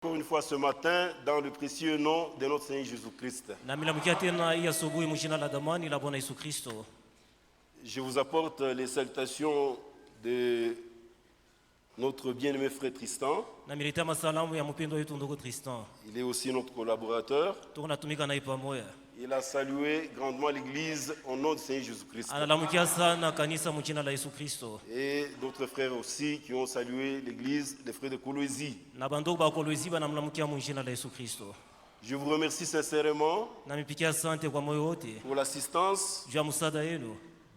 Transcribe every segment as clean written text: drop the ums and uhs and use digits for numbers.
Encore une fois ce matin, dans le précieux nom de notre Seigneur Jésus-Christ. Je vous apporte les salutations de notre bien-aimé frère Tristan. Il est aussi notre collaborateur. Il a salué grandement l'Église au nom du Seigneur Jésus-Christ. Et d'autres frères aussi qui ont salué l'Église, les frères de Colosie. Je vous remercie sincèrement pour l'assistance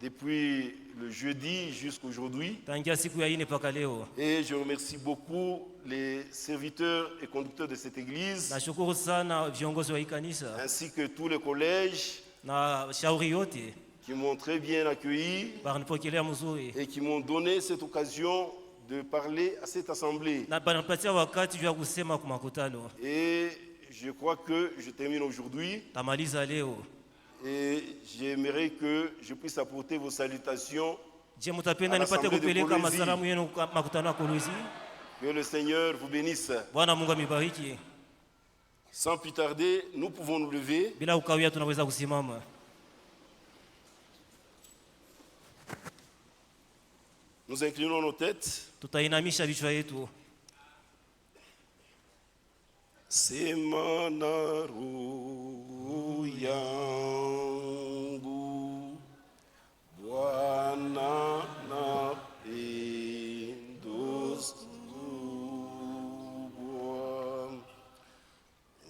depuis le jeudi jusqu'à aujourd'hui. Et je remercie beaucoup les serviteurs et conducteurs de cette église, ainsi que tous les collèges qui m'ont très bien accueilli et qui m'ont donné cette occasion de parler à cette assemblée. Et je crois que je termine aujourd'hui. Et j'aimerais que je puisse apporter vos salutations à l'assemblée de Colosie. Que le Seigneur vous bénisse. Sans plus tarder, nous pouvons nous lever. Nous inclinons nos têtes. Semana roho yangu Bwana napenda kubwa,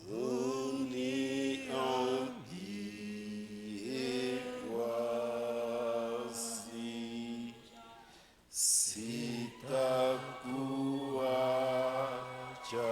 uniambie wazi, sitakuacha.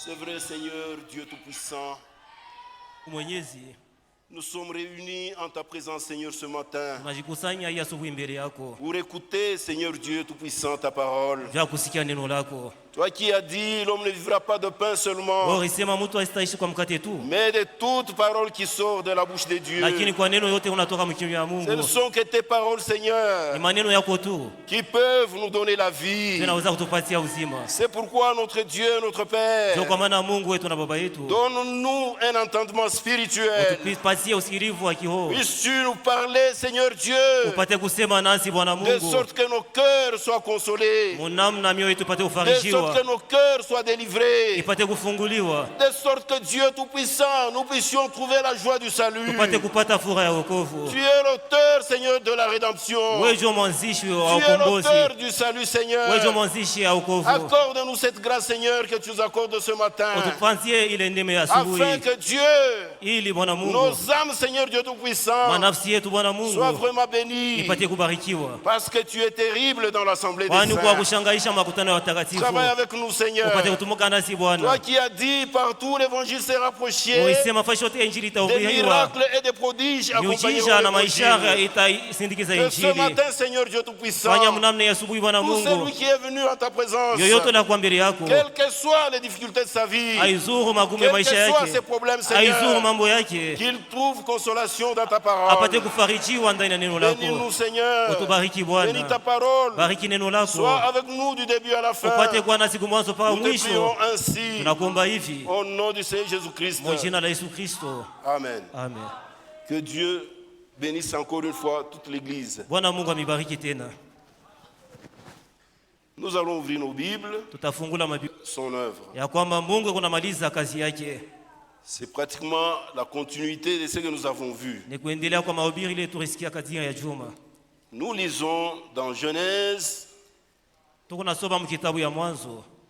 C'est vrai, Seigneur, Dieu Tout-Puissant. Nous sommes réunis en ta présence, Seigneur, ce matin pour écouter, Seigneur Dieu Tout-Puissant, ta parole. Toi qui as dit, l'homme ne vivra pas de pain seulement, mais de toute parole qui sort de la bouche de Dieu. Ce ne sont que tes paroles, Seigneur, qui peuvent nous donner la vie. C'est pourquoi notre Dieu, notre Père, donne-nous un entendement spirituel. Puisses-tu nous parler, Seigneur Dieu, de sorte que nos cœurs soient consolés, de sorte que nos cœurs soient délivrés, de sorte que Dieu Tout-Puissant, nous puissions trouver la joie du salut. Tu es l'auteur, Seigneur, de la rédemption. Tu es l'auteur du salut, Seigneur. Accorde-nous cette grâce, Seigneur, que tu nous accordes ce matin, afin que Dieu, nos âmes, Seigneur Dieu Tout-Puissant, soient vraiment bénies, parce que tu es terrible dans l'assemblée des saints. Travaille avec nous, Seigneur. Toi qui as dit, partout l'évangile s'est rapproché, des miracles et des prodiges accompagneront l'évangile. Que ce matin, Seigneur Dieu Tout-Puissant, tout celui qui est venu à ta présence, quelles que soient les difficultés de sa vie, quels que soient ses problèmes, Seigneur, qu'il trouve consolation dans ta parole. Bénis-nous, Seigneur. Bénis ta parole. Sois avec nous du début à la fin. Nous te prions ainsi au nom du Seigneur Jésus-Christ. Amen. Que Dieu bénisse encore une fois toute l'Église. Nous allons ouvrir nos Bibles, son œuvre. C'est pratiquement la continuité de ce que nous avons vu. Nous lisons dans Genèse,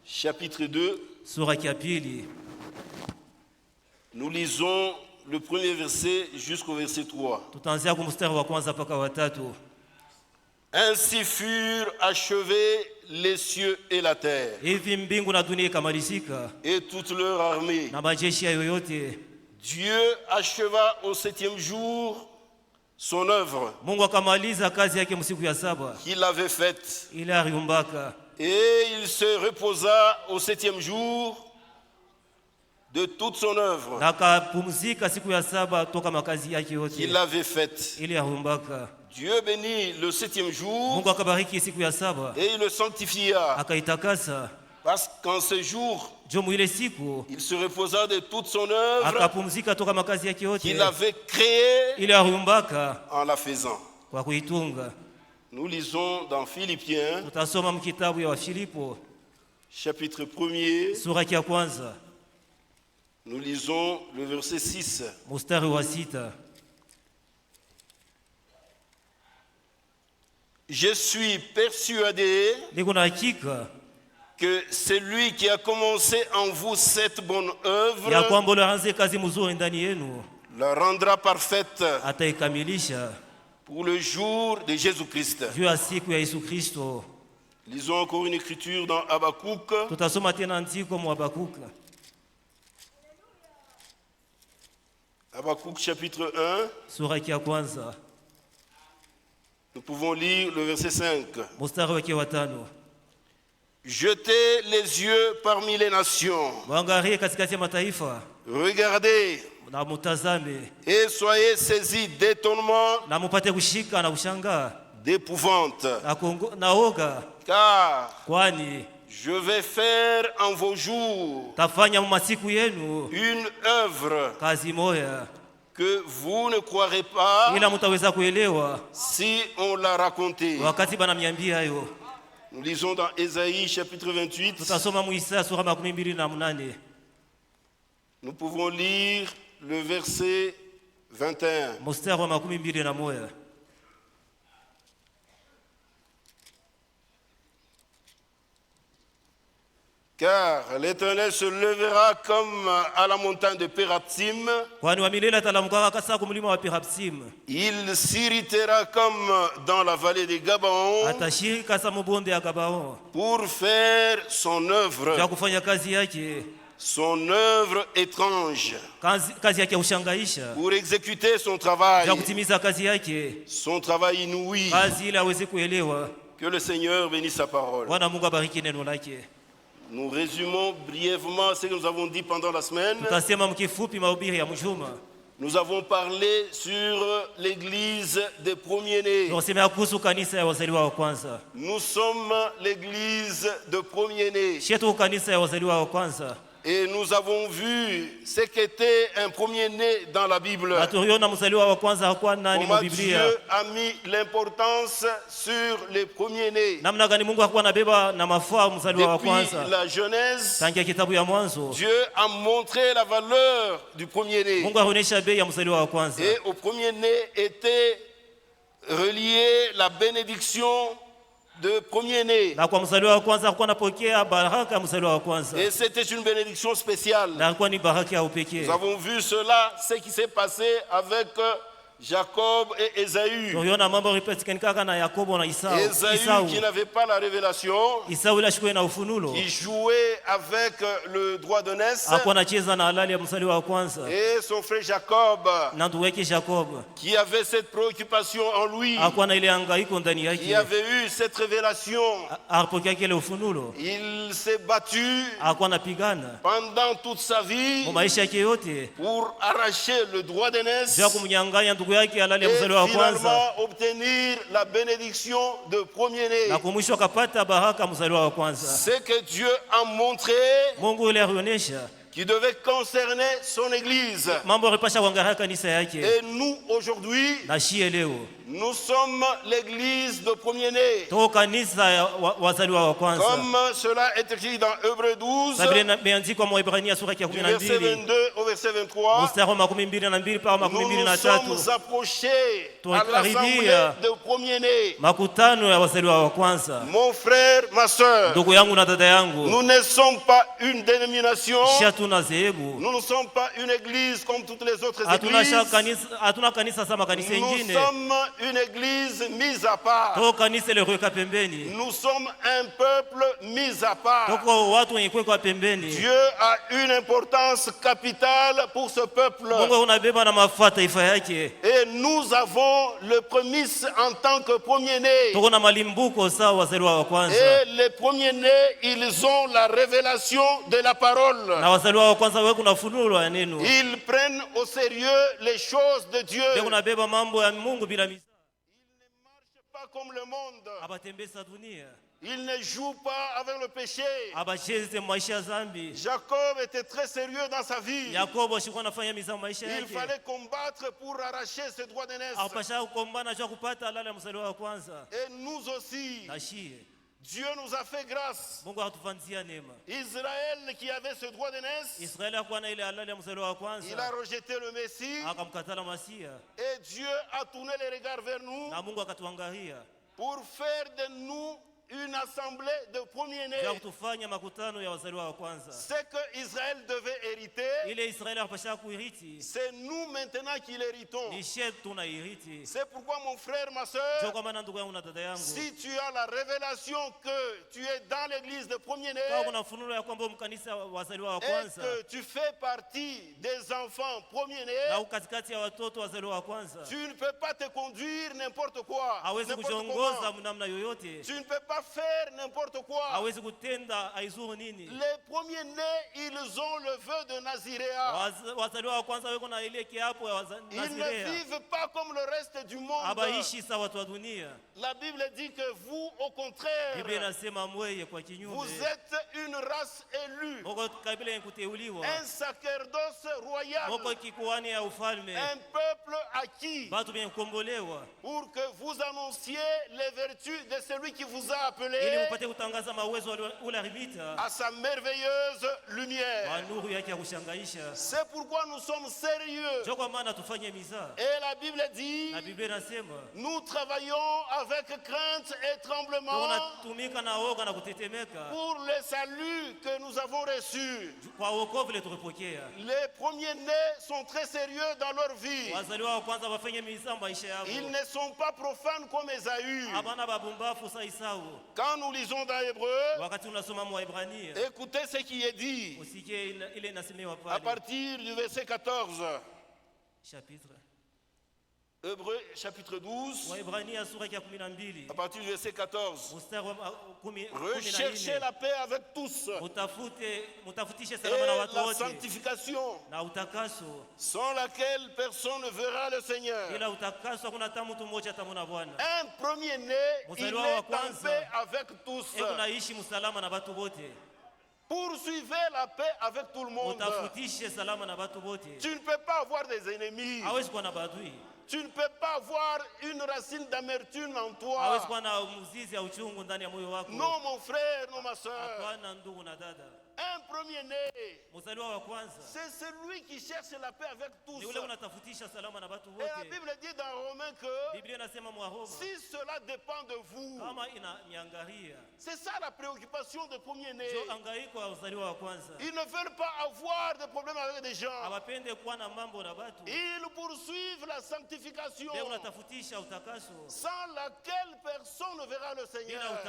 chapitre 2. Nous lisons le premier verset jusqu'au verset 3. Ainsi furent achevés les cieux et la terre, et toute leur armée. Dieu acheva au 7e jour son œuvre qu'il avait faite, et il se reposa au 7e jour de toute son œuvre qu'il avait faite. Dieu bénit le 7e jour et il le sanctifia, parce qu'en ce jour, il se reposa de toute son œuvre qu'il avait créée en la faisant. Nous lisons dans Philippiens, chapitre 1er, nous lisons le verset 6. Je suis persuadé que celui qui a commencé en vous cette bonne œuvre la rendra parfaite pour le jour de Jésus-Christ. Lisons encore une écriture dans Habakkuk. Habakkuk chapitre 1. Nous pouvons lire le verset 5. Jetez les yeux parmi les nations. Regardez et soyez saisis d'étonnement, d'épouvante. Car je vais faire en vos jours une œuvre que vous ne croirez pas si on l'a raconté. Nous lisons dans Ésaïe chapitre 28. Nous pouvons lire le verset 21. Car l'Éternel se levera comme à la montagne de Pératim. Il s'irritera comme dans la vallée de Gabaon pour faire son œuvre. son œuvre étrange pour exécuter son travail inouï. Que le Seigneur bénisse sa parole. Nous résumons brièvement ce que nous avons dit pendant la semaine. Nous avons parlé sur l'église des premiers-nés. Nous sommes l'église de premiers-nés. Et nous avons vu ce qu'était un premier-né dans la Bible. Comment Dieu a mis l'importance sur les premiers-nés. Depuis la Genèse, Dieu a montré la valeur du premier-né. Et au premier-né était reliée la bénédiction de premier-né. Et c'était une bénédiction spéciale. Nous avons vu cela, ce qui s'est passé avec Jacob et Ésaü. Ésaü qui n'avait pas la révélation, qui jouait avec le droit de naissance, et son frère Jacob, qui avait cette préoccupation en lui, qui avait eu cette révélation. Il s'est battu pendant toute sa vie pour arracher le droit de naissance et finalement obtenir la bénédiction de premier-né. Ce que Dieu a montré qui devait concerner son église. Et nous aujourd'hui, nous sommes l'église de premier-né. Comme cela est écrit dans Hébreux 12, du verset 22 au verset 23. Nous nous sommes approchés à l'assemblée de premiers-nés. Mon frère, ma soeur, nous ne sommes pas une dénomination. Nous ne sommes pas une église comme toutes les autres églises. Nous sommes une église mise à part. Nous sommes un peuple mis à part. Dieu a une importance capitale pour ce peuple. Et nous avons le prémisse en tant que premiers-nés. Et les premiers-nés, ils ont la révélation de la parole. Ils prennent au sérieux les choses de Dieu. Ils ne marchent pas comme le monde. Ils ne jouent pas avec le péché. Jacob était très sérieux dans sa vie. Il fallait combattre pour arracher ce droit de naissance. Et nous aussi, Dieu nous a fait grâce. Israël qui avait ce droit de naissance, il a rejeté le Messie. Et Dieu a tourné les regards vers nous pour faire de nous une assemblée de premiers-nés. Ce que Israël devait hériter, c'est nous maintenant qui l'héritons. C'est pourquoi mon frère, ma soeur, si tu as la révélation que tu es dans l'église de premiers-nés et que tu fais partie des enfants premiers-nés, tu ne peux pas te conduire n'importe quoi. Tu ne peux pas faire n'importe quoi. Les premiers-nés, ils ont le vœu de Naziréa. Ils ne vivent pas comme le reste du monde. La Bible dit que vous, au contraire, vous êtes une race élue, un sacerdoce royal, un peuple acquis, pour que vous annonciez les vertus de celui qui vous a appelé à sa merveilleuse lumière. C'est pourquoi nous sommes sérieux. Et la Bible dit, nous travaillons avec crainte et tremblement pour le salut que nous avons reçu. Les premiers-nés sont très sérieux dans leur vie. Ils ne sont pas profanes comme Ésaü. Quand nous lisons dans Hébreu, écoutez ce qui est dit à partir du verset 14. Chapitre. Hébreu chapitre 12, à partir du verset 14. Recherchez la paix avec tous et la sanctification, sans laquelle personne ne verra le Seigneur. Un premier-né, il est en paix avec tous. Poursuivez la paix avec tout le monde. Tu ne peux pas avoir des ennemis. Tu ne peux pas avoir une racine d'amertume en toi. Non, mon frère, non, ma soeur. Un premier-né, c'est celui qui cherche la paix avec tous. Et la Bible dit dans Romains que si cela dépend de vous, c'est ça la préoccupation du premier-né. Ils ne veulent pas avoir de problème avec des gens. Ils poursuivent la sanctification, sans laquelle personne ne verra le Seigneur.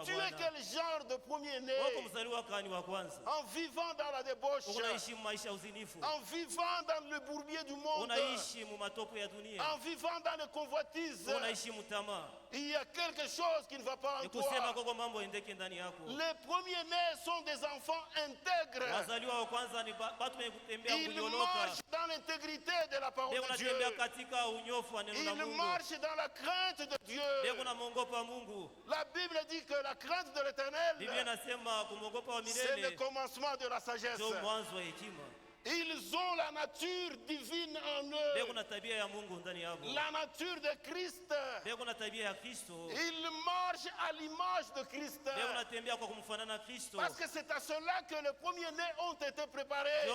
Tu es quel genre de premier-né? En vivant dans la débauche, en vivant dans le bourbier du monde, en vivant dans le convoitise, il y a quelque chose qui ne va pas en toi. Les premiers-nés sont des enfants intègres. Ils marchent dans l'intégrité de la parole de Dieu. Ils marchent dans la crainte de Dieu. La Bible dit que la crainte de l'Éternel, c'est le commencement de la sagesse. Ils ont la nature divine en eux, la nature de Christ. Ils marchent à l'image de Christ, parce que c'est à cela que les premiers-nés ont été préparés.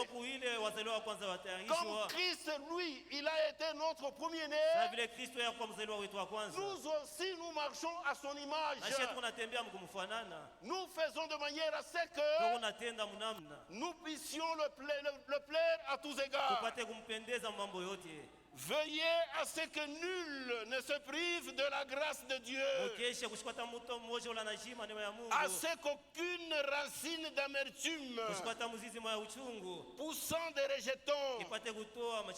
Comme Christ, lui, il a été notre premier-né, nous aussi nous marchons à son image. Nous faisons de manière à ce que nous puissions le plaire à tous égards. Veuillez à ce que nul ne se prive de la grâce de Dieu, à ce qu'aucune racine d'amertume poussant des rejetons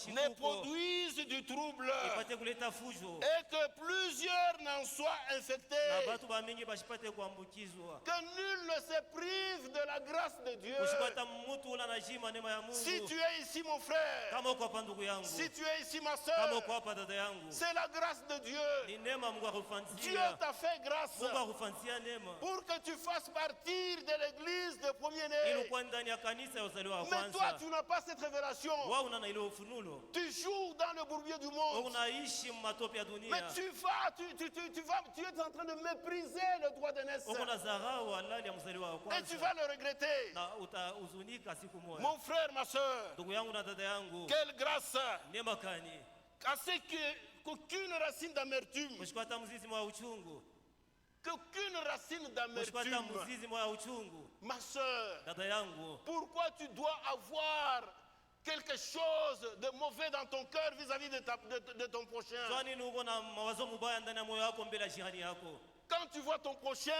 ne produise du trouble, et que plusieurs n'en soient infectés. Que nul ne se prive de la grâce de Dieu. Si tu es ici, mon frère, si tu es ici, ma soeur, c'est la grâce de Dieu. Dieu t'a fait grâce pour que tu fasses partir de l'église de premier-né. Mais toi, tu n'as pas cette révélation. Tu joues dans le bourbier du monde. Mais tu es en train de mépriser le droit de naissance. Et tu vas le regretter. Mon frère, ma soeur, quelle grâce! À ce qu'aucune racine d'amertume, qu'aucune racine d'amertume, ma soeur, pourquoi tu dois avoir quelque chose de mauvais dans ton cœur vis-à-vis de ton prochain? Quand tu vois ton prochain,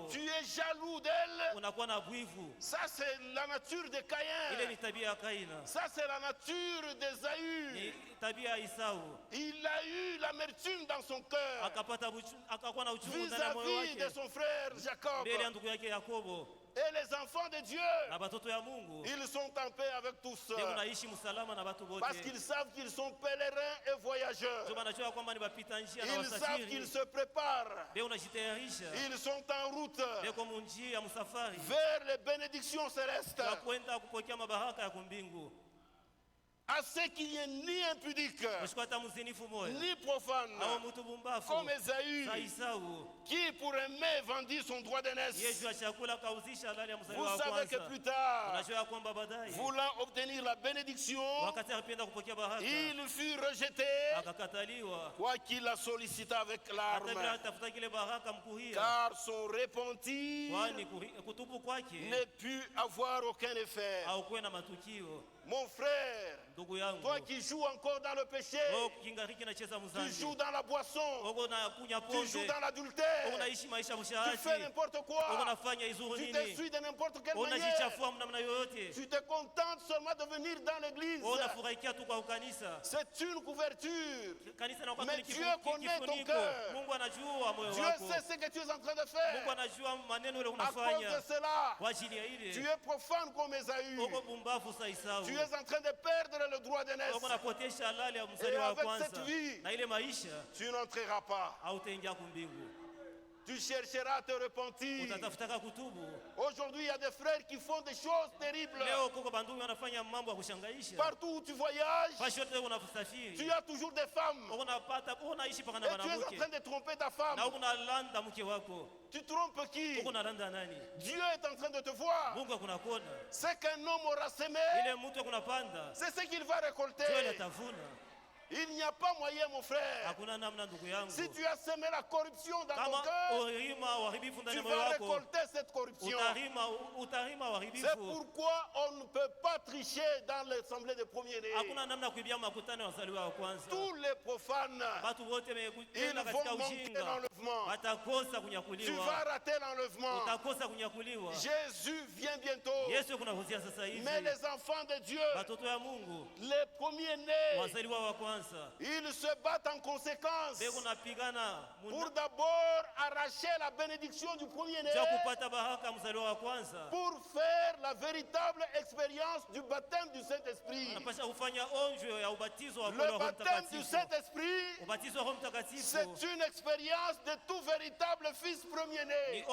tu es jaloux d'elle. Ça, c'est la nature de Caïn. Ça, c'est la nature d'Ésaü. Il a eu l'amertume dans son cœur vis-à-vis de son frère Jacob. Et les enfants de Dieu, ils sont en paix avec tous, parce qu'ils savent qu'ils sont pèlerins et voyageurs. Ils savent qu'ils se préparent. Ils sont en route vers les bénédictions célestes. À ce qu'il n'y ait ni impudique, ni profane, comme Ésaü, qui pour aimer vendit son droit d'aînesse. Vous savez que plus tard, voulant obtenir la bénédiction, il fut rejeté, quoiqu'il la sollicita avec larmes, car son repentir ne put avoir aucun effet. Mon frère, toi qui joues encore dans le péché, tu joues dans la boisson, tu joues dans l'adultère, tu fais n'importe quoi, tu t'essuies de n'importe quelle manière, tu te contentes seulement de venir dans l'église. C'est une couverture. Mais Dieu connaît ton cœur. Dieu sait ce que tu es en train de faire. À cause de cela, tu es profane comme Ésaü. Tu es en train de perdre le droit de naître. Et avec cette vie, tu n'entreras pas. Tu chercheras à te repentir. Aujourd'hui, il y a des frères qui font des choses terribles. Partout où tu voyages, tu as toujours des femmes. Et tu es en train de tromper ta femme. Tu trompes qui? Dieu est en train de te voir. Ce qu'un homme aura semé, c'est ce qu'il va récolter. Il n'y a pas moyen, mon frère. Si tu as semé la corruption dans ton cœur, tu vas récolter cette corruption. C'est pourquoi on ne peut pas tricher dans l'assemblée des premiers-nés. Tous les profanes, ils vont manquer l'enlèvement. Tu vas rater l'enlèvement. Jésus vient bientôt. Mais les enfants de Dieu, les premiers-nés, ils se battent en conséquence pour d'abord arracher la bénédiction du premier-né, pour faire la véritable expérience du baptême du Saint-Esprit. Le baptême du Saint-Esprit, c'est une expérience de tout véritable fils premier-né.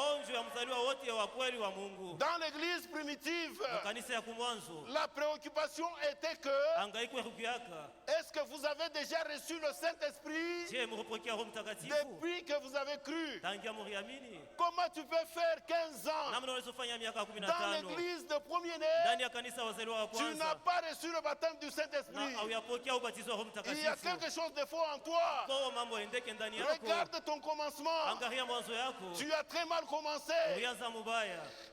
Dans l'église primitive, la préoccupation était que est-ce que vous avez déjà reçu le Saint-Esprit depuis que vous avez cru? Comment tu peux faire 15 ans dans l'église de premier-né? Tu n'as pas reçu le baptême du Saint-Esprit. Il y a quelque chose de faux en toi. Regarde ton commencement. Tu as très mal commencé.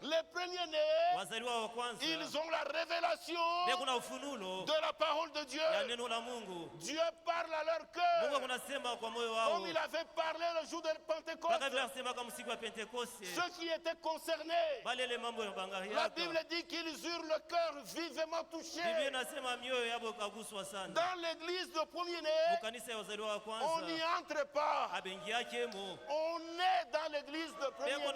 Les premiers-nés, ils ont la révélation de la parole de Dieu. Dieu parle à leur cœur comme il avait parlé le jour de Pentecôte. Ceux qui étaient concernés, la Bible dit qu'ils eurent le cœur vivement touché. Dans l'église de premier-né, on n'y entre pas. On est dans l'église de premier-né.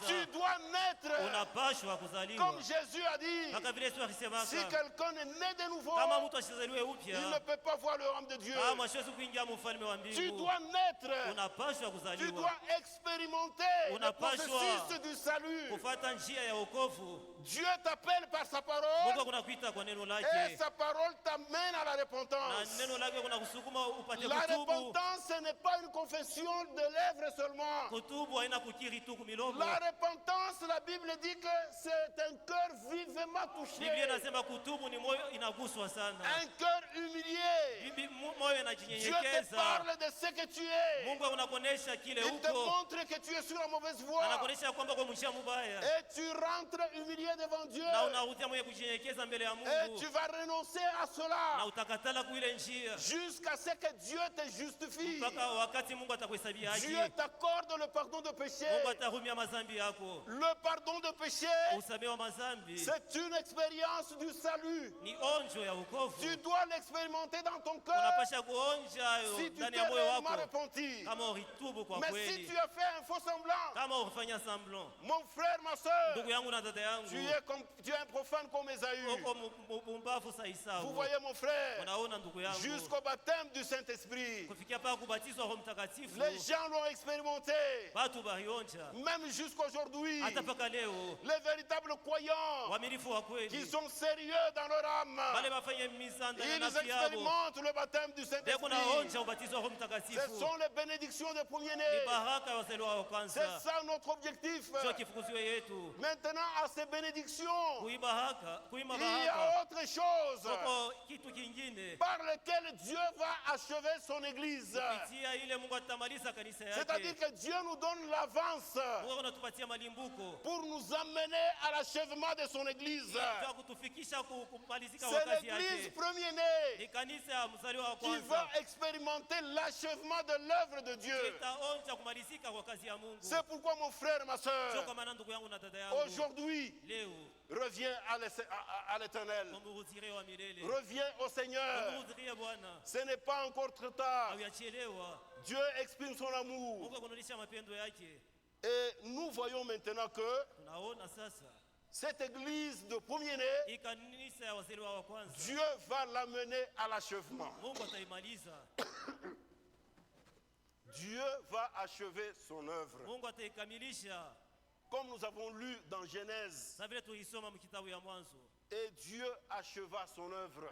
Tu dois naître comme Jésus a dit. Si quelqu'un est né de nouveau, il ne peut pas voir le royaume de Dieu. Tu dois naître. Tu dois expérimenter le processus du salut. Dieu t'appelle par sa parole et sa parole t'amène à la repentance. La repentance, ce n'est pas une confession de lèvres seulement. La repentance, la Bible dit que c'est un cœur vivement touché. Un cœur humilié. Dieu te parle de ce que tu es. Il te montre que tu es sur la mauvaise voie. Et tu rentres humilié devant Dieu. Et tu vas renoncer à cela jusqu'à ce que Dieu te justifie. Dieu t'accorde le pardon de péché. Le pardon de péché, c'est une expérience du salut. Tu dois l'expérimenter dans ton cœur si tu t'es réellement repenti. Mais si tu as fait un faux semblant, mon frère, ma soeur, tu es un profane comme Ésaü. Vous voyez, mon frère, jusqu'au baptême du Saint-Esprit, les gens l'ont expérimenté. Même jusqu'aujourd'hui, les véritables croyants qui sont sérieux dans leur âme, ils expérimentent le baptême du Saint-Esprit. Ce sont les bénédictions des premiers-nés. C'est ça notre objectif. Maintenant, à ces bénédictions, il y a autre chose par lequel Dieu va achever son église. C'est-à-dire que Dieu nous donne l'avance pour nous amener à l'achèvement de son église. C'est l'église premier-née qui va expérimenter l'achèvement de l'œuvre de Dieu. C'est pourquoi mon frère, ma soeur, aujourd'hui, reviens à l'Éternel. Reviens au Seigneur. Ce n'est pas encore trop tard. Dieu exprime son amour. Et nous voyons maintenant que cette église de premier-né, Dieu va l'amener à l'achèvement. Dieu va achever son œuvre. Comme nous avons lu dans Genèse. Et Dieu acheva son œuvre.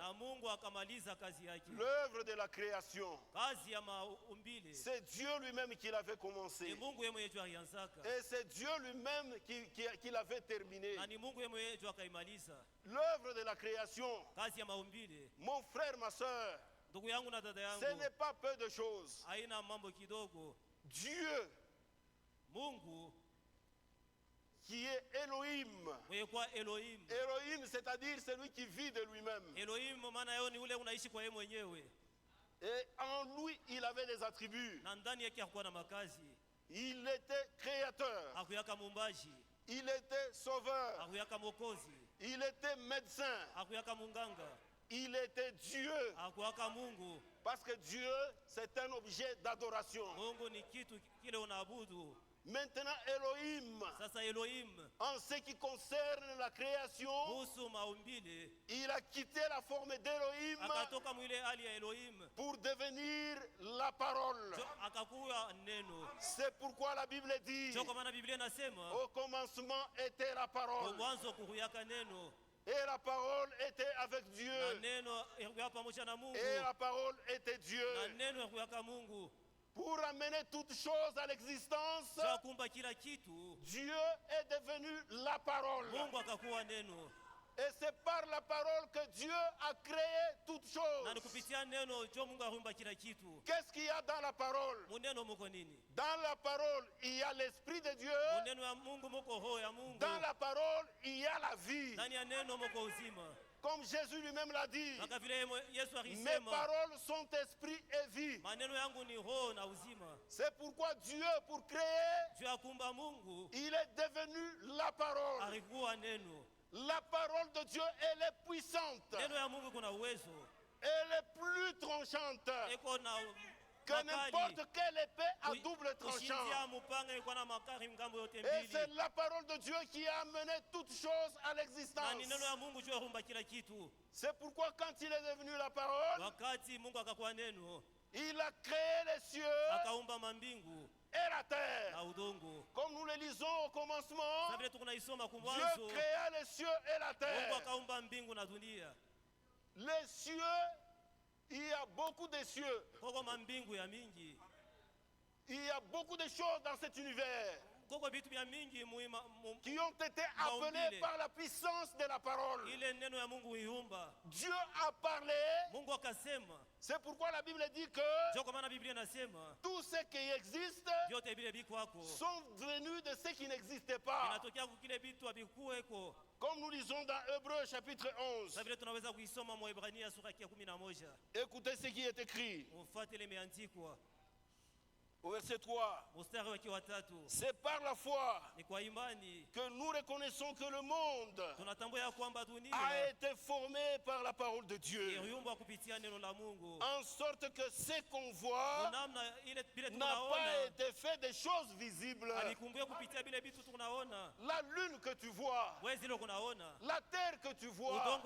L'œuvre de la création. C'est Dieu lui-même qui l'avait commencé. Et c'est Dieu lui-même qui l'avait terminé. L'œuvre de la création. Mon frère, ma soeur, ce n'est pas peu de choses. Dieu qui est Elohim. Elohim, c'est-à-dire celui qui vit de lui-même. Et en lui, il avait des attributs. Il était créateur. Il était sauveur. Il était médecin. Il était Dieu. Parce que Dieu, c'est un objet d'adoration. Maintenant, Elohim, en ce qui concerne la création, il a quitté la forme d'Elohim pour devenir la parole. C'est pourquoi la Bible dit, au commencement était la parole. Et la parole était avec Dieu. Et la parole était Dieu. Pour amener toutes choses à l'existence, Dieu est devenu la parole. Et c'est par la parole que Dieu a créé toutes choses. Qu'est-ce qu'il y a dans la parole? Dans la parole, il y a l'Esprit de Dieu. Dans la parole, il y a la vie. Comme Jésus lui-même l'a dit, mes paroles sont esprit et vie. C'est pourquoi Dieu, pour créer, il est devenu la parole. La parole de Dieu, elle est puissante. Elle est plus tranchante que n'importe quelle épée à double tranchant. Et c'est la parole de Dieu qui a amené toutes choses à l'existence. C'est pourquoi quand il est devenu la parole, il a créé les cieux et la terre. Comme nous le lisons au commencement, Dieu créa les cieux et la terre. Les cieux, il y a beaucoup de cieux. Il y a beaucoup de choses dans cet univers qui ont été appelées par la puissance de la parole. Dieu a parlé. C'est pourquoi la Bible dit que tout ce qui existe sont venus de ce qui n'existait pas. Comme nous lisons dans Hébreux chapitre 11. Écoutez ce qui est écrit. Au verset 3, c'est par la foi que nous reconnaissons que le monde a été formé par la parole de Dieu, en sorte que ce qu'on voit n'a pas été fait des choses visibles. La lune que tu vois, la terre que tu vois,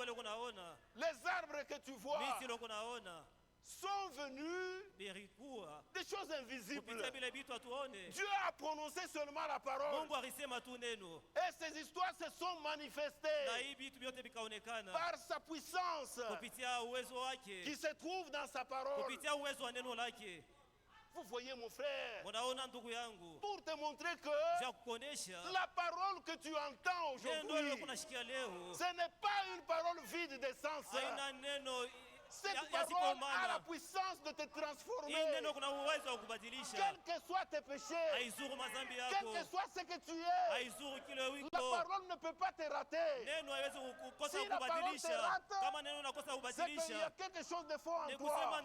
les arbres que tu vois sont venus des choses invisibles. Dieu a prononcé seulement la parole. Et ces histoires se sont manifestées par sa puissance qui se trouve dans sa parole. Vous voyez mon frère, pour te montrer que la parole que tu entends aujourd'hui, ce n'est pas une parole vide de sens. Cette parole a la puissance de te transformer. Quels que soient tes péchés, quel que soit ce que tu es, la parole ne peut pas te rater. Si la parole te rate, c'est qu'il y a quelque chose de faux en toi.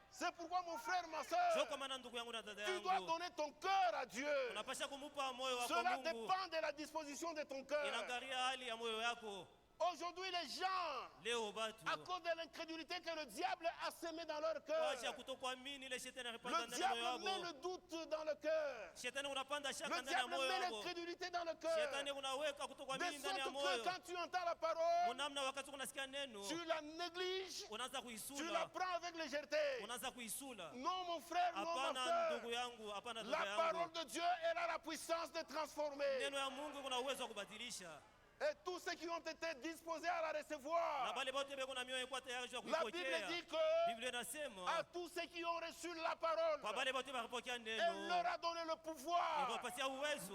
C'est pourquoi mon frère, ma soeur, tu dois donner ton cœur à Dieu. Cela dépend de la disposition de ton cœur. Aujourd'hui, les gens, à cause de l'incrédulité que le diable a semé dans leur cœur, le diable met le doute dans le cœur. Le diable met l'incrédulité dans le cœur. De sorte que quand tu entends la parole, tu la négliges, tu la prends avec légèreté. Non, mon frère, non, ma soeur. La parole de Dieu, elle a la puissance de transformer. Et tous ceux qui ont été disposés à la recevoir, la Bible dit que à tous ceux qui ont reçu la parole, elle leur a donné le pouvoir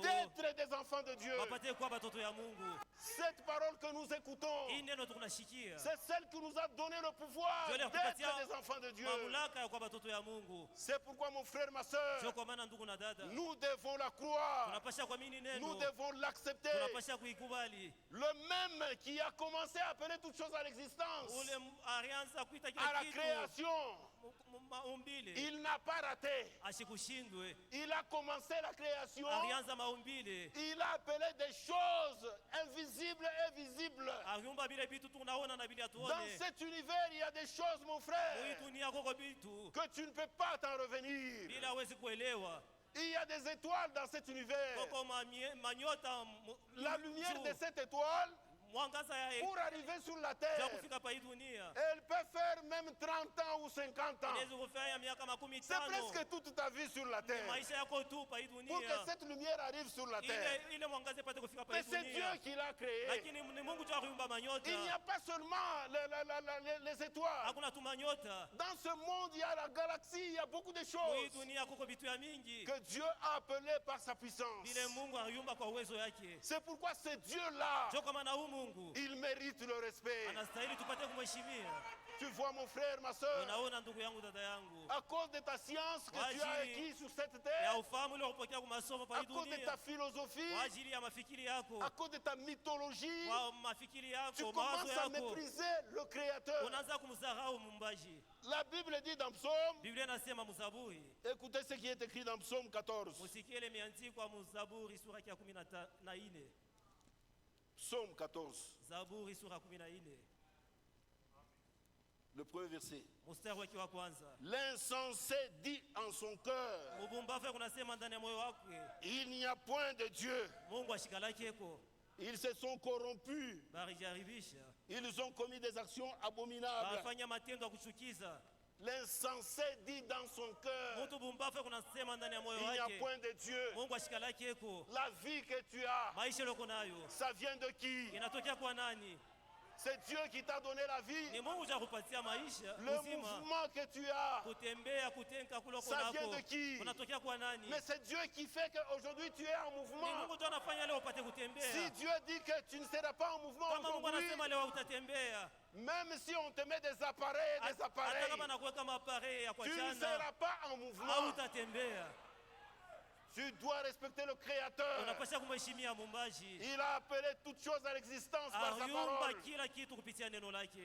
d'être des enfants de Dieu. Cette parole que nous écoutons, c'est celle qui nous a donné le pouvoir d'être des enfants de Dieu. C'est pourquoi, mon frère, ma soeur, nous devons la croire, nous devons l'accepter. Le même qui a commencé à appeler toutes choses à l'existence, à la création, il n'a pas raté. Il a commencé la création. Il a appelé des choses invisibles et visibles. Dans cet univers, il y a des choses, mon frère, que tu ne peux pas t'en revenir. Il y a des étoiles dans cet univers. La lumière de cette étoile, pour arriver sur la terre, elle peut faire même 30 ans ou 50 ans. C'est presque toute ta vie sur la terre pour que cette lumière arrive sur la terre. Mais c'est Dieu qui l'a créé. Il n'y a pas seulement les étoiles. Dans ce monde, il y a la galaxie, il y a beaucoup de choses que Dieu a appelées par sa puissance. C'est pourquoi ce Dieu-là, il mérite le respect. Tu vois, mon frère, ma soeur, à cause de ta science que tu as acquis sur cette terre, à cause de ta philosophie, à cause de ta mythologie, tu commences à mépriser le Créateur. La Bible dit dans Psaume, écoutez ce qui est écrit dans Psaume 14. Psaume 14. Le premier verset. L'insensé dit en son cœur, il n'y a point de Dieu. Ils se sont corrompus. Ils ont commis des actions abominables. L'insensé dit dans son cœur, il n'y a point de Dieu. La vie que tu as, ça vient de qui? C'est Dieu qui t'a donné la vie. Le mouvement que tu as, ça vient de qui? Mais c'est Dieu qui fait qu'aujourd'hui tu es en mouvement. Si Dieu dit que tu ne seras pas en mouvement aujourd'hui, même si on te met des appareils, tu ne seras pas en mouvement. Tu dois respecter le Créateur. Il a appelé toutes choses à l'existence par sa parole.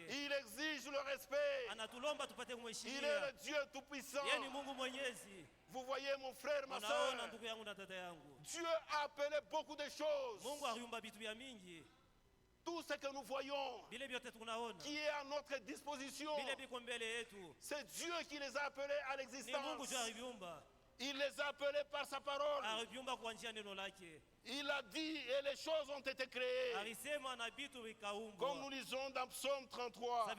Il exige le respect. Il est le Dieu Tout-Puissant. Vous voyez, mon frère, ma soeur, Dieu a appelé beaucoup de choses. Tout ce que nous voyons, qui est à notre disposition, c'est Dieu qui les a appelés à l'existence. Il les a appelés par sa parole. Il a dit et les choses ont été créées. Comme nous lisons dans Psaume 33.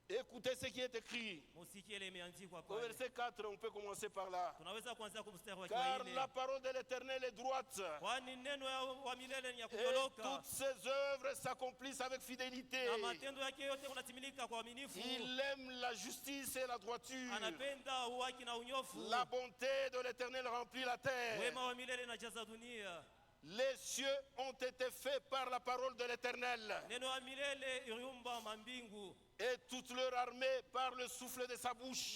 Écoutez ce qui est écrit. Au verset 4, on peut commencer par là. Car la parole de l'Éternel est droite. Et toutes ses œuvres s'accomplissent avec fidélité. Il aime la justice et la droiture. La bonté de l'Éternel remplit la terre. Les cieux ont été faits par la parole de l'Éternel. Et toute leur armée par le souffle de sa bouche.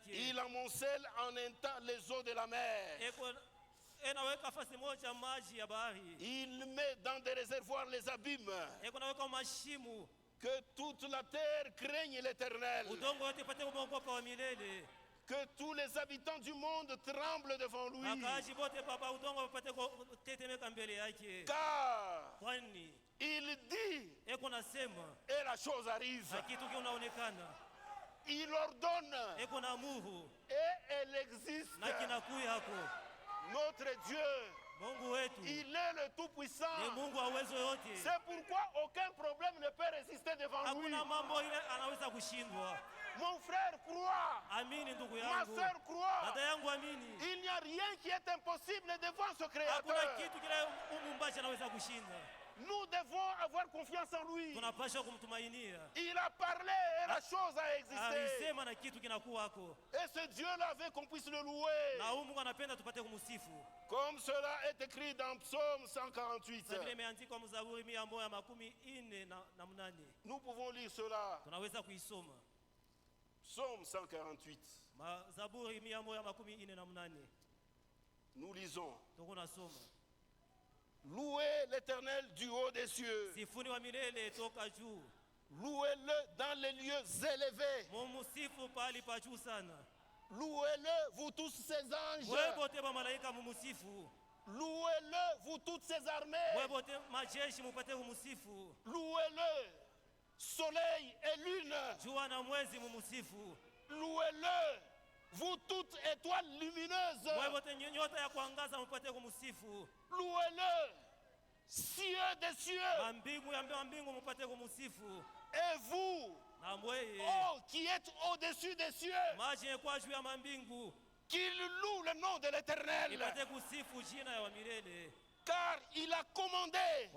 Il amoncelle en un temps les eaux de la mer. Il met dans des réservoirs les abîmes. Que toute la terre craigne l'Éternel. Que tous les habitants du monde tremblent devant lui. Car il dit et la chose arrive. Il ordonne et elle existe. Notre Dieu, il est le Tout-Puissant. C'est pourquoi aucun problème ne peut résister devant lui. Mon frère croit, ma soeur croit. Il n'y a rien qui est impossible devant ce Créateur. Nous devons avoir confiance en lui. Il a parlé et la chose a existé. Et ce Dieu-là veut qu'on puisse le louer. Comme cela est écrit dans Psaume 148. Nous pouvons lire cela. Psaume 148. Nous lisons. Louez l'Éternel du haut des cieux. Louez-le dans les lieux élevés. Louez-le, vous tous ses anges. Louez-le, vous toutes ses armées. Louez-le, soleil et lune. Louez-le, vous toutes étoiles lumineuses. Louez-le, cieux des cieux. Et vous, oh, qui êtes au-dessus des cieux, qu'il loue le nom de l'Éternel. Car il a commandé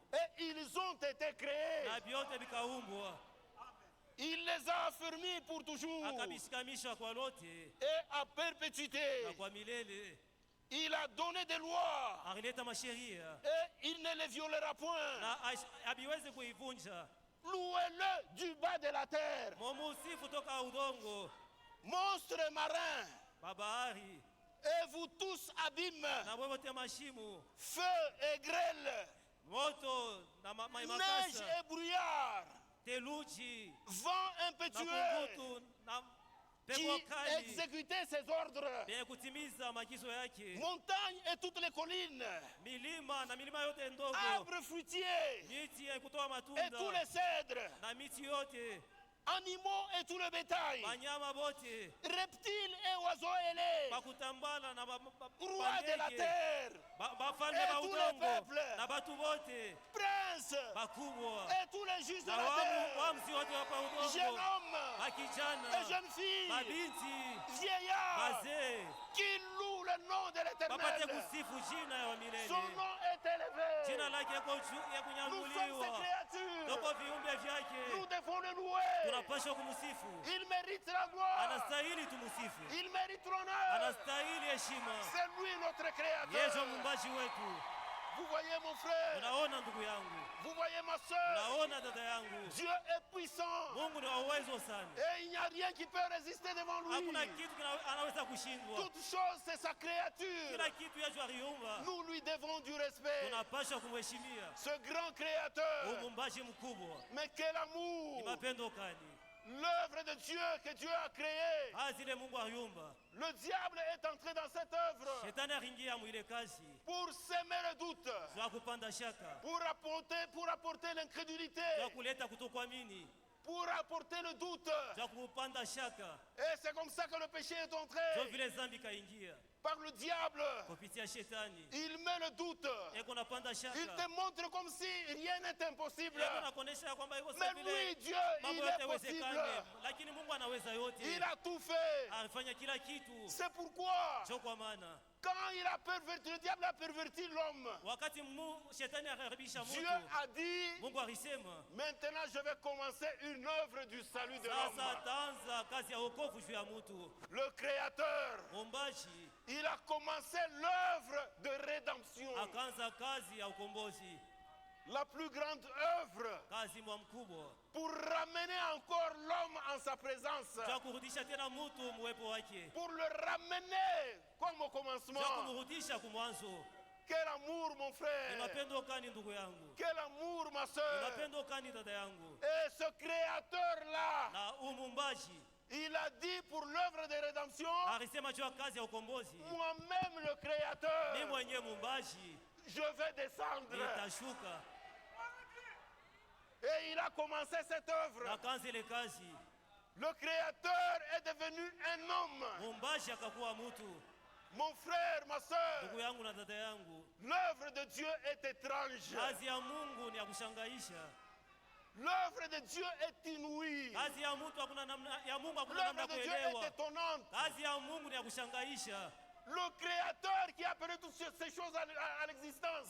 et ils ont été créés. Il les a affermis pour toujours et à perpétuité. Il a donné des lois et il ne les violera point. Louez-le du bas de la terre. Monstres marins et vous tous abîmes, feu et grêle, neige et brouillard, vent impétueux qui exécutait ses ordres, montagnes et toutes les collines, arbres fruitiers et tous les cèdres, animaux et tout le bétail, reptiles et oiseaux ailés, rois de la terre et tous les peuples, princes et tous les juges de la terre, jeunes hommes et jeunes filles, vieillards, qui louent le nom de l'Éternel. Son nom est élevé. Nous sommes ses créatures. Nous devons le louer. Il mérite la gloire. Il mérite l'honneur. C'est lui notre créateur. Vous voyez mon frère, vous voyez ma soeur, Dieu est puissant et il n'y a rien qui peut résister devant lui. Toute chose c'est sa créature. Nous lui devons du respect. Ce grand créateur, mais quel amour! L'œuvre de Dieu que Dieu a créée. Le diable est entré dans cette œuvre pour s'aimer le doute, pour apporter l'incrédulité, pour apporter le doute. Et c'est comme ça que le péché est entré. Par le diable, il met le doute. Il te montre comme si rien n'est impossible. Mais lui, Dieu, il est possible. Il a tout fait. C'est pourquoi quand il a perverti, le diable a perverti l'homme, Dieu a dit, maintenant je vais commencer une œuvre du salut de l'homme. Le Créateur, il a commencé l'œuvre de rédemption. La plus grande œuvre pour ramener encore l'homme en sa présence. Pour le ramener comme au commencement. Quel amour, mon frère. Quel amour, ma soeur. Et ce créateur-là, il a dit pour l'œuvre de rédemption, moi-même le créateur, je vais descendre. Et il a commencé cette œuvre. Le créateur est devenu un homme. Mon frère, ma soeur, l'œuvre de Dieu est étrange. L'œuvre de Dieu est inouïe. L'œuvre de Dieu est étonnante. Le créateur qui a appelé toutes ces choses à l'existence,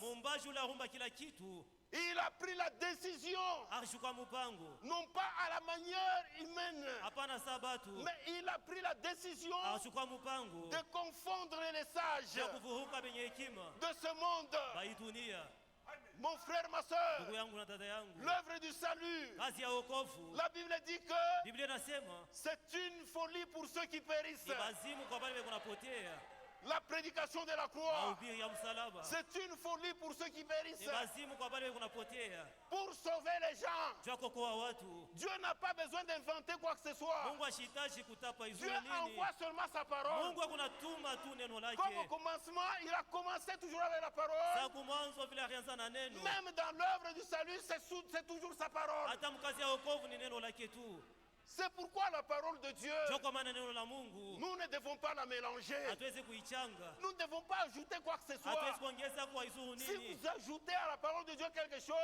il a pris la décision, non pas à la manière humaine, mais il a pris la décision de confondre les sages de ce monde. Mon frère, ma soeur, l'œuvre du salut, la Bible dit que c'est une folie pour ceux qui périssent. La prédication de la croix, c'est une folie pour ceux qui périssent. Pour sauver les gens, Dieu n'a pas besoin d'inventer quoi que ce soit. Dieu envoie seulement sa parole. Comme au commencement, il a commencé toujours avec la parole. Même dans l'œuvre du salut, c'est toujours sa parole. C'est pourquoi la parole de Dieu, nous ne devons pas la mélanger. Nous ne devons pas ajouter quoi que ce soit. Si vous ajoutez à la parole de Dieu quelque chose,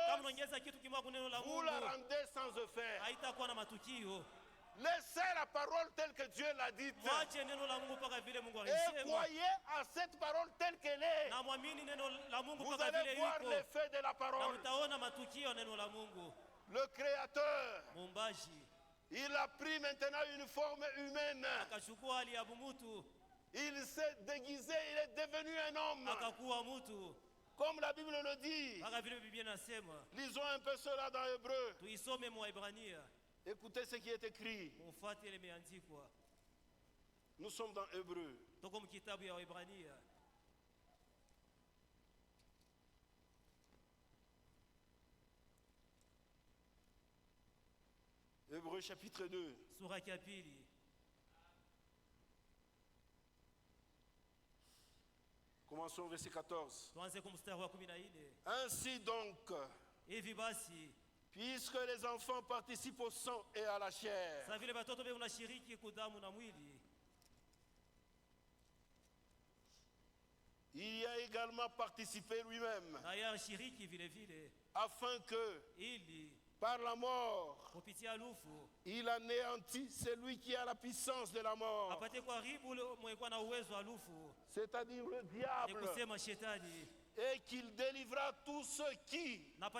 vous la rendez sans effet. Laissez la parole telle que Dieu l'a dite. Et croyez à cette parole telle qu'elle est. Vous allez voir l'effet de la parole. Le Créateur, il a pris maintenant une forme humaine. Il s'est déguisé, il est devenu un homme. Comme la Bible le dit. Lisons un peu cela dans Hébreu. Écoutez ce qui est écrit. Nous sommes dans Hébreu. Hébreu chapitre 2. Commençons au verset 14. Ainsi donc, puisque les enfants participent au sang et à la chair, il y a également participé lui-même, afin que, par la mort, il anéantit celui qui a la puissance de la mort, c'est-à-dire le diable, et qu'il délivra tous ceux qui, par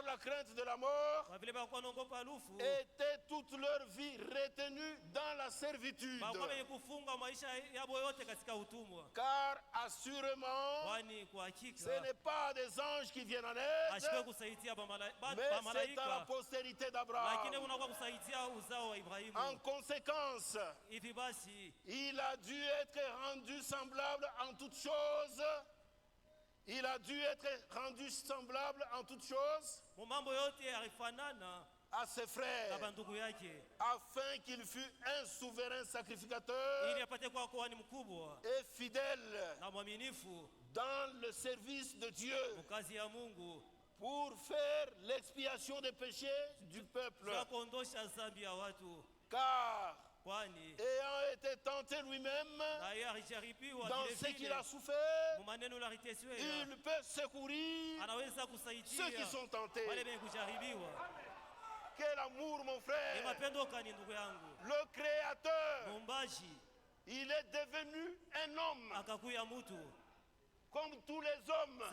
la crainte de la mort, étaient toute leur vie retenus dans la servitude. Car assurément, ce n'est pas des anges qui viennent en aide, mais c'est à la postérité d'Abraham. En conséquence, il a dû être rendu semblable en toutes choses. Il a dû être rendu semblable en toutes choses à ses frères, afin qu'il fût un souverain sacrificateur et fidèle dans le service de Dieu, pour faire l'expiation des péchés du peuple. Car ayant été tenté lui-même dans ce qu'il a souffert, il peut secourir ceux qui sont tentés. Quel amour, mon frère! Le Créateur, il est devenu un homme comme tous les hommes.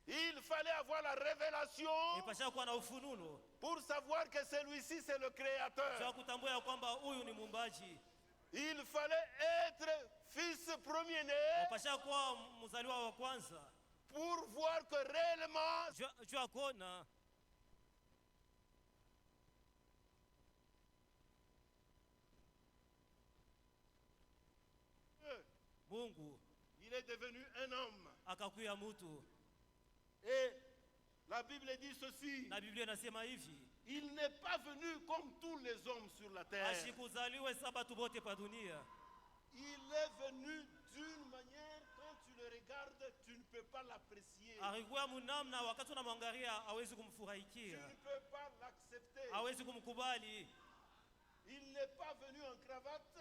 Il fallait avoir la révélation pour savoir que celui-ci c'est le Créateur. Il fallait être fils premier-né pour voir que réellement il est devenu un homme. Et la Bible dit ceci. Il n'est pas venu comme tous les hommes sur la terre. Il est venu d'une manière, quand tu le regardes, tu ne peux pas l'apprécier. Tu ne peux pas l'accepter. Il n'est pas venu en cravate.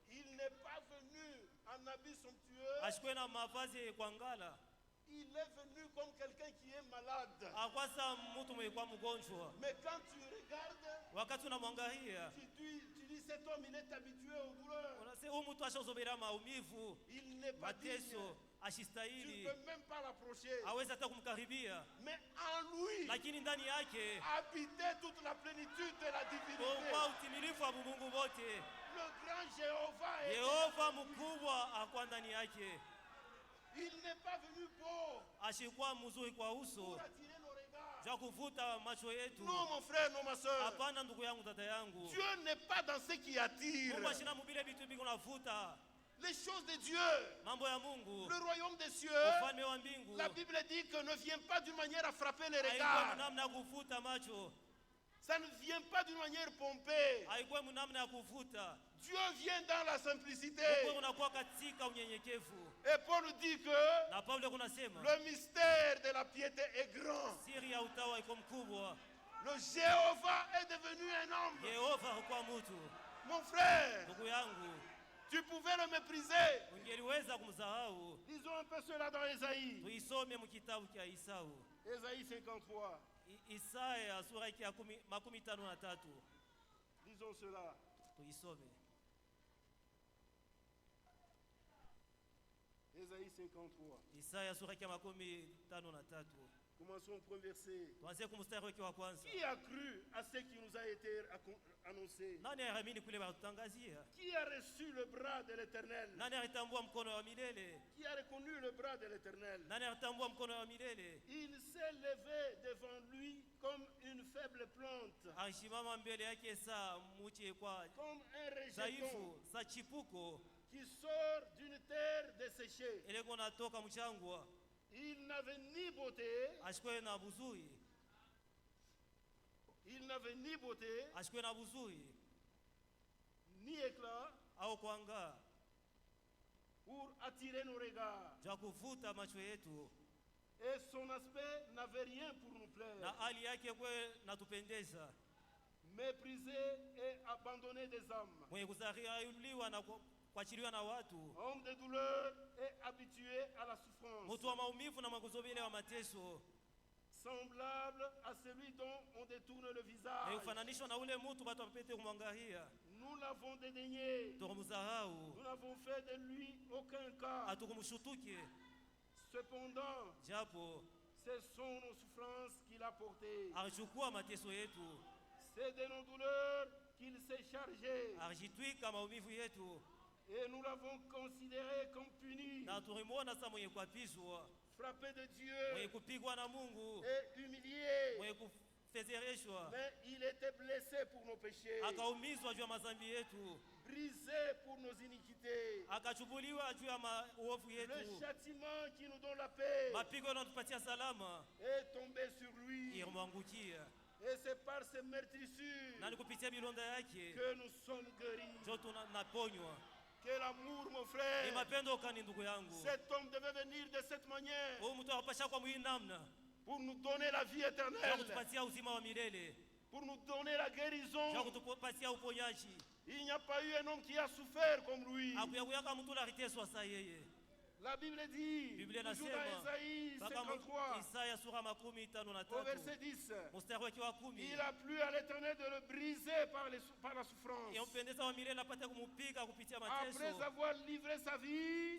Il n'est pas venu en habit somptueux. Il est venu comme quelqu'un qui est malade. Mais quand tu regardes, tu dis cet homme il est habitué aux douleurs. Il n'est pas digne. Tu ne peux même pas l'approcher. Mais en lui habitait toute la plénitude de la divinité. Le grand Jéhovah est. Il n'est pas venu pour attirer nos regards. Non mon frère, non ma soeur. Dieu n'est pas dans ce qui attire. Les choses de Dieu, le royaume des cieux, la Bible dit que ne vient pas d'une manière à frapper les regards. Ça ne vient pas d'une manière pompée. Dieu vient dans la simplicité. Et Paul dit que le mystère de la piété est grand. Le Jéhovah est devenu un homme. Mon frère, tu pouvais le mépriser. Lisons un peu cela dans Ésaïe. Ésaïe 53. Lisons cela. Ésaïe 53. Commençons au premier verset. Qui a cru à ce qui nous a été annoncé? Qui a reçu le bras de l'Éternel? Qui a reconnu le bras de l'Éternel? Il s'est levé devant lui comme une faible plante, comme un rejeton qui sort d'une terre desséchée. Il n'avait ni beauté, ni éclat pour attirer nos regards. Et son aspect n'avait rien pour nous plaire. Méprisé et abandonné des hommes. Homme de douleur et habitué à la souffrance. Semblable à celui dont on détourne le visage. Nous l'avons dédaigné. Nous n'avons fait de lui aucun cas. Cependant, ce sont nos souffrances qu'il a portées. C'est de nos douleurs qu'il s'est chargé. Et nous l'avons considéré comme puni, frappé de Dieu et humilié. Mais il était blessé pour nos péchés, brisé pour nos iniquités. Le châtiment qui nous donne la paix est tombé sur lui. Et c'est par ces meurtrissures que nous sommes guéris. Quel amour, mon frère. Cet homme devait venir de cette manière pour nous donner la vie éternelle, pour nous donner la guérison. Il n'y a pas eu un homme qui a souffert comme lui. La Bible dit, toujours dans Ésaïe 53, au verset 10, il a plu à l'Éternel de le briser par la souffrance. Après avoir livré sa vie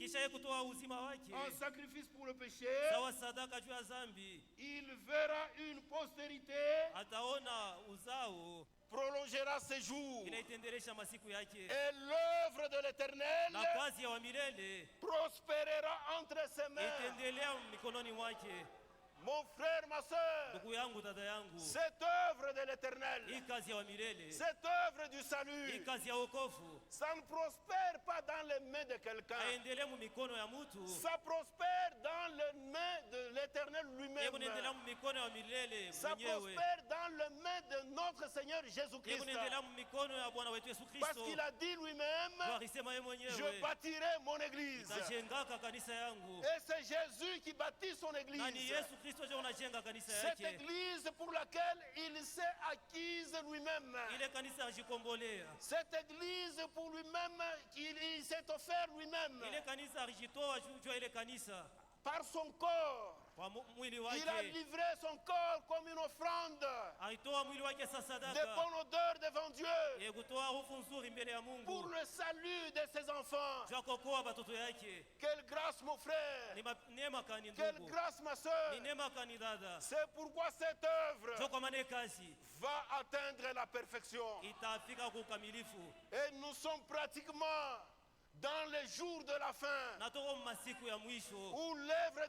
en sacrifice pour le péché, il verra une postérité prolonger prolongera ses jours. Et l'œuvre de l'Éternel prospérera entre ses mains. Mon frère, ma soeur, cette œuvre de l'Éternel, cette œuvre du salut, ça ne prospère pas dans les mains de quelqu'un. Ça prospère dans les mains de l'Éternel lui-même. Ça prospère dans les mains de notre Seigneur Jésus-Christ. Parce qu'il a dit lui-même, je bâtirai mon église. Et c'est Jésus qui bâtit son église. Cette église pour laquelle il s'est acquise lui-même. Cette église pour lui-même, il s'est offert lui-même. Par son corps. Il a livré son corps comme une offrande de bonne odeur devant Dieu pour le salut de ses enfants. Quelle grâce, mon frère! Quelle grâce, ma soeur! C'est pourquoi cette œuvre va atteindre la perfection. Et nous sommes pratiquement dans les jours de la fin, où l'œuvre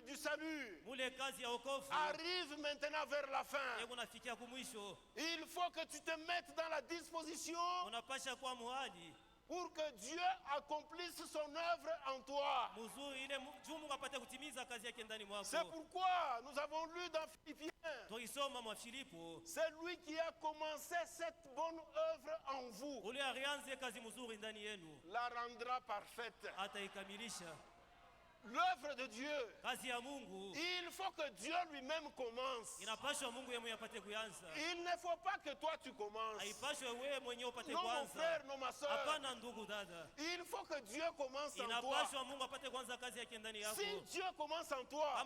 du salut arrive maintenant vers la fin. Il faut que tu te mettes dans la disposition pour que Dieu accomplisse son œuvre en toi. C'est pourquoi nous avons lu dans Philippiens, c'est lui qui a commencé cette bonne œuvre en vous, la rendra parfaite. L'œuvre de Dieu, il faut que Dieu lui-même commence. Il ne faut pas que toi tu commences. Non, mon frère, non, ma soeur. Il faut que Dieu commence en toi. Si Dieu commence en toi,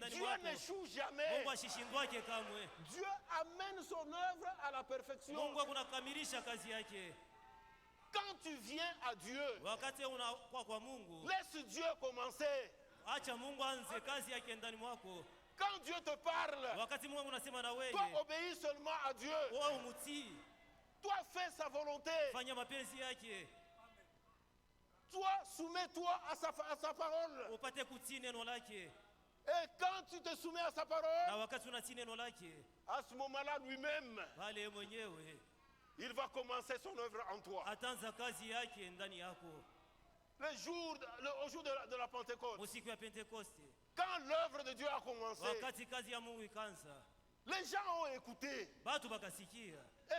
Dieu n'échoue jamais. Dieu amène son œuvre à la perfection. Quand tu viens à Dieu, laisse Dieu commencer. Quand Dieu te parle, toi obéis seulement à Dieu. Toi fais sa volonté. Toi soumets-toi à sa parole. Et quand tu te soumets à sa parole, à ce moment-là lui-même, il va commencer son œuvre en toi. Au jour de la Pentecôte, quand l'œuvre de Dieu a commencé, les gens ont écouté. Et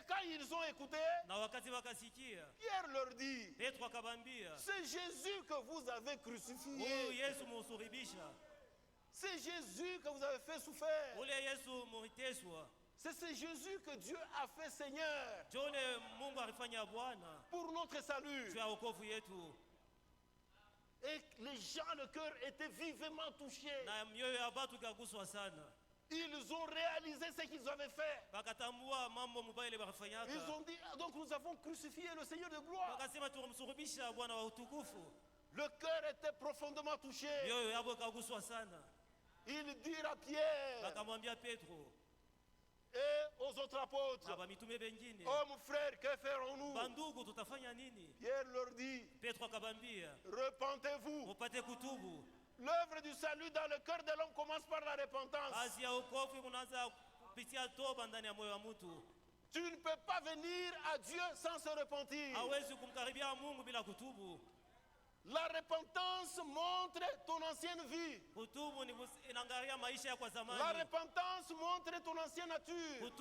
quand ils ont écouté, Pierre leur dit, c'est Jésus que vous avez crucifié. C'est Jésus que vous avez fait souffrir. C'est Jésus que Dieu a fait Seigneur pour notre salut. Et les gens, le cœur était vivement touché. Ils ont réalisé ce qu'ils avaient fait. Ils ont dit, donc nous avons crucifié le Seigneur de gloire. Le cœur était profondément touché. Ils dirent à Pierre et aux autres apôtres, oh mon frère, que ferons-nous? Pierre leur dit, repentez-vous. L'œuvre du salut dans le cœur de l'homme commence par la repentance. Tu ne peux pas venir à Dieu sans se repentir. La repentance montre ton ancienne vie. La repentance montre ton ancienne nature.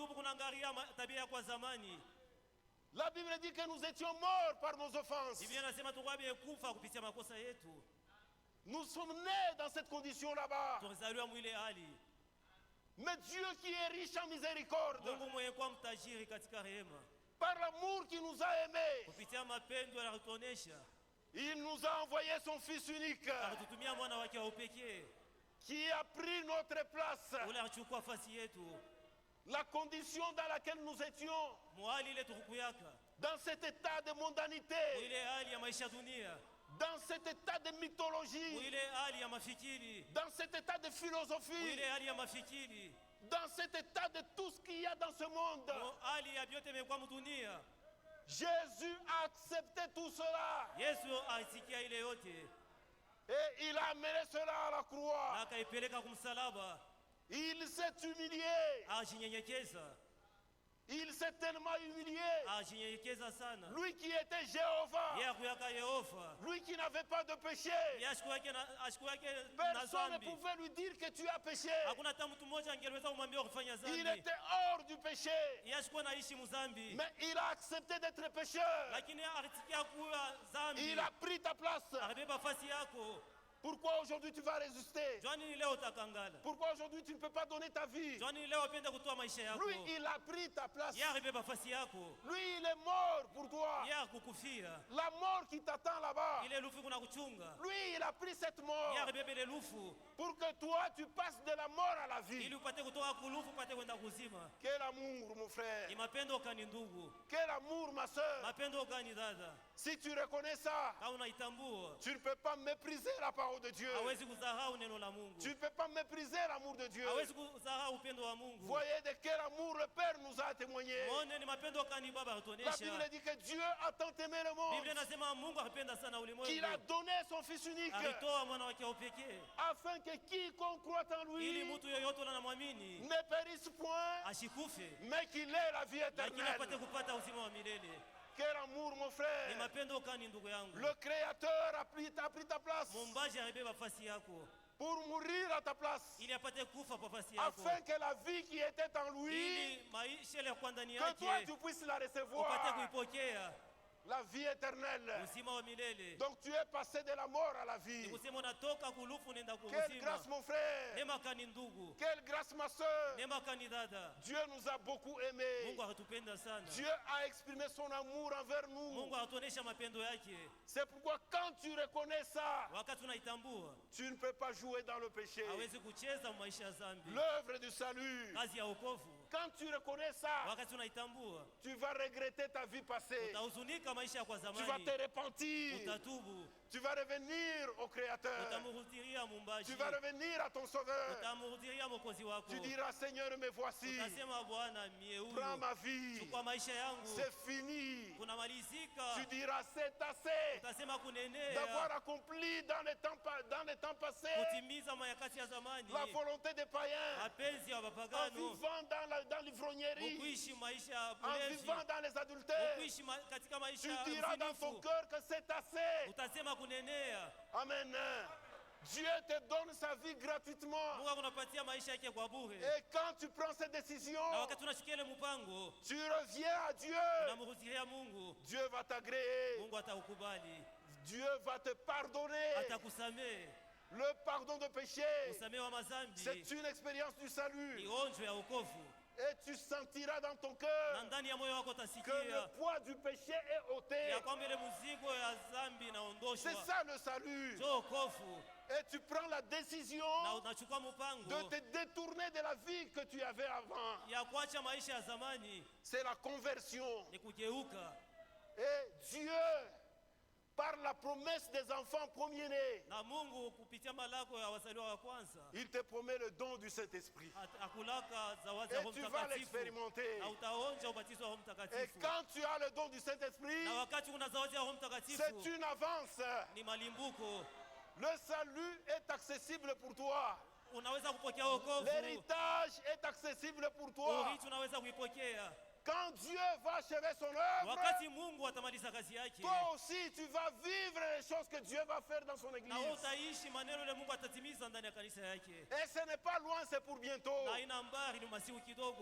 La Bible dit que nous étions morts par nos offenses. Nous sommes nés dans cette condition là-bas. Mais Dieu qui est riche en miséricorde, par l'amour qui nous a aimés, il nous a envoyé son Fils unique qui a pris notre place. La condition dans laquelle nous étions, dans cet état de mondanité, dans cet état de mythologie, dans cet état de philosophie, dans cet état de tout ce qu'il y a dans ce monde. Jésus a accepté tout cela. Et il a amené cela à la croix. Il s'est humilié. Il s'est tellement humilié. Lui qui était Jéhovah. Lui qui n'avait pas de péché. Personne ne pouvait lui dire que tu as péché. Il était hors du péché. Mais il a accepté d'être pécheur. Il a pris ta place. Pourquoi aujourd'hui tu vas résister? Pourquoi aujourd'hui tu ne peux pas donner ta vie? Lui, il a pris ta place. Lui, il est mort pour toi. La mort qui t'attend là-bas. Lui, il a pris cette mort pour que toi, tu passes de la mort à la vie. Quel amour, mon frère. Quel amour, ma soeur. Si tu reconnais ça, tu ne peux pas mépriser la parole de Dieu. Tu ne peux pas mépriser l'amour de Dieu. Voyez de quel amour le Père nous a témoigné. La Bible dit que Dieu a tant aimé le monde qu'il a donné son Fils unique afin que quiconque croit en lui ne périsse point, mais qu'il ait la vie éternelle. Quel amour, mon frère. Le Créateur a pris ta place pour mourir à ta place, afin que la vie qui était en lui, que toi tu puisses la recevoir, la vie éternelle. Donc tu es passé de la mort à la vie. Quelle grâce, mon frère. Quelle grâce, ma soeur. Dieu nous a beaucoup aimés. Dieu a exprimé son amour envers nous. C'est pourquoi quand tu reconnais ça, tu ne peux pas jouer dans le péché. L'œuvre du salut, quand tu reconnais ça, tu vas regretter ta vie passée. Tu vas te repentir. Tu vas revenir au Créateur. Tu vas revenir à ton Sauveur. Tu diras, Seigneur, me voici. Prends ma vie. C'est fini. Tu diras, c'est assez d'avoir accompli dans les temps passés la volonté des païens, en vivant dans l'ivrognerie, en vivant dans les adultères. Tu diras dans ton cœur que c'est assez. Amen. Dieu te donne sa vie gratuitement. Et quand tu prends cette décision, tu reviens à Dieu. Dieu va t'agréer. Dieu va te pardonner. Le pardon de péché, c'est une expérience du salut. Et tu sentiras dans ton cœur que le poids du péché est ôté. C'est ça le salut. Et tu prends la décision de te détourner de la vie que tu avais avant. C'est la conversion. Et Dieu, par la promesse des enfants premiers-nés, il te promet le don du Saint-Esprit. Et tu vas l'expérimenter. Et quand tu as le don du Saint-Esprit, c'est une avance. Le salut est accessible pour toi. L'héritage est accessible pour toi. Quand Dieu va achever son œuvre, toi aussi tu vas vivre les choses que Dieu va faire dans son église. Et ce n'est pas loin, c'est pour bientôt.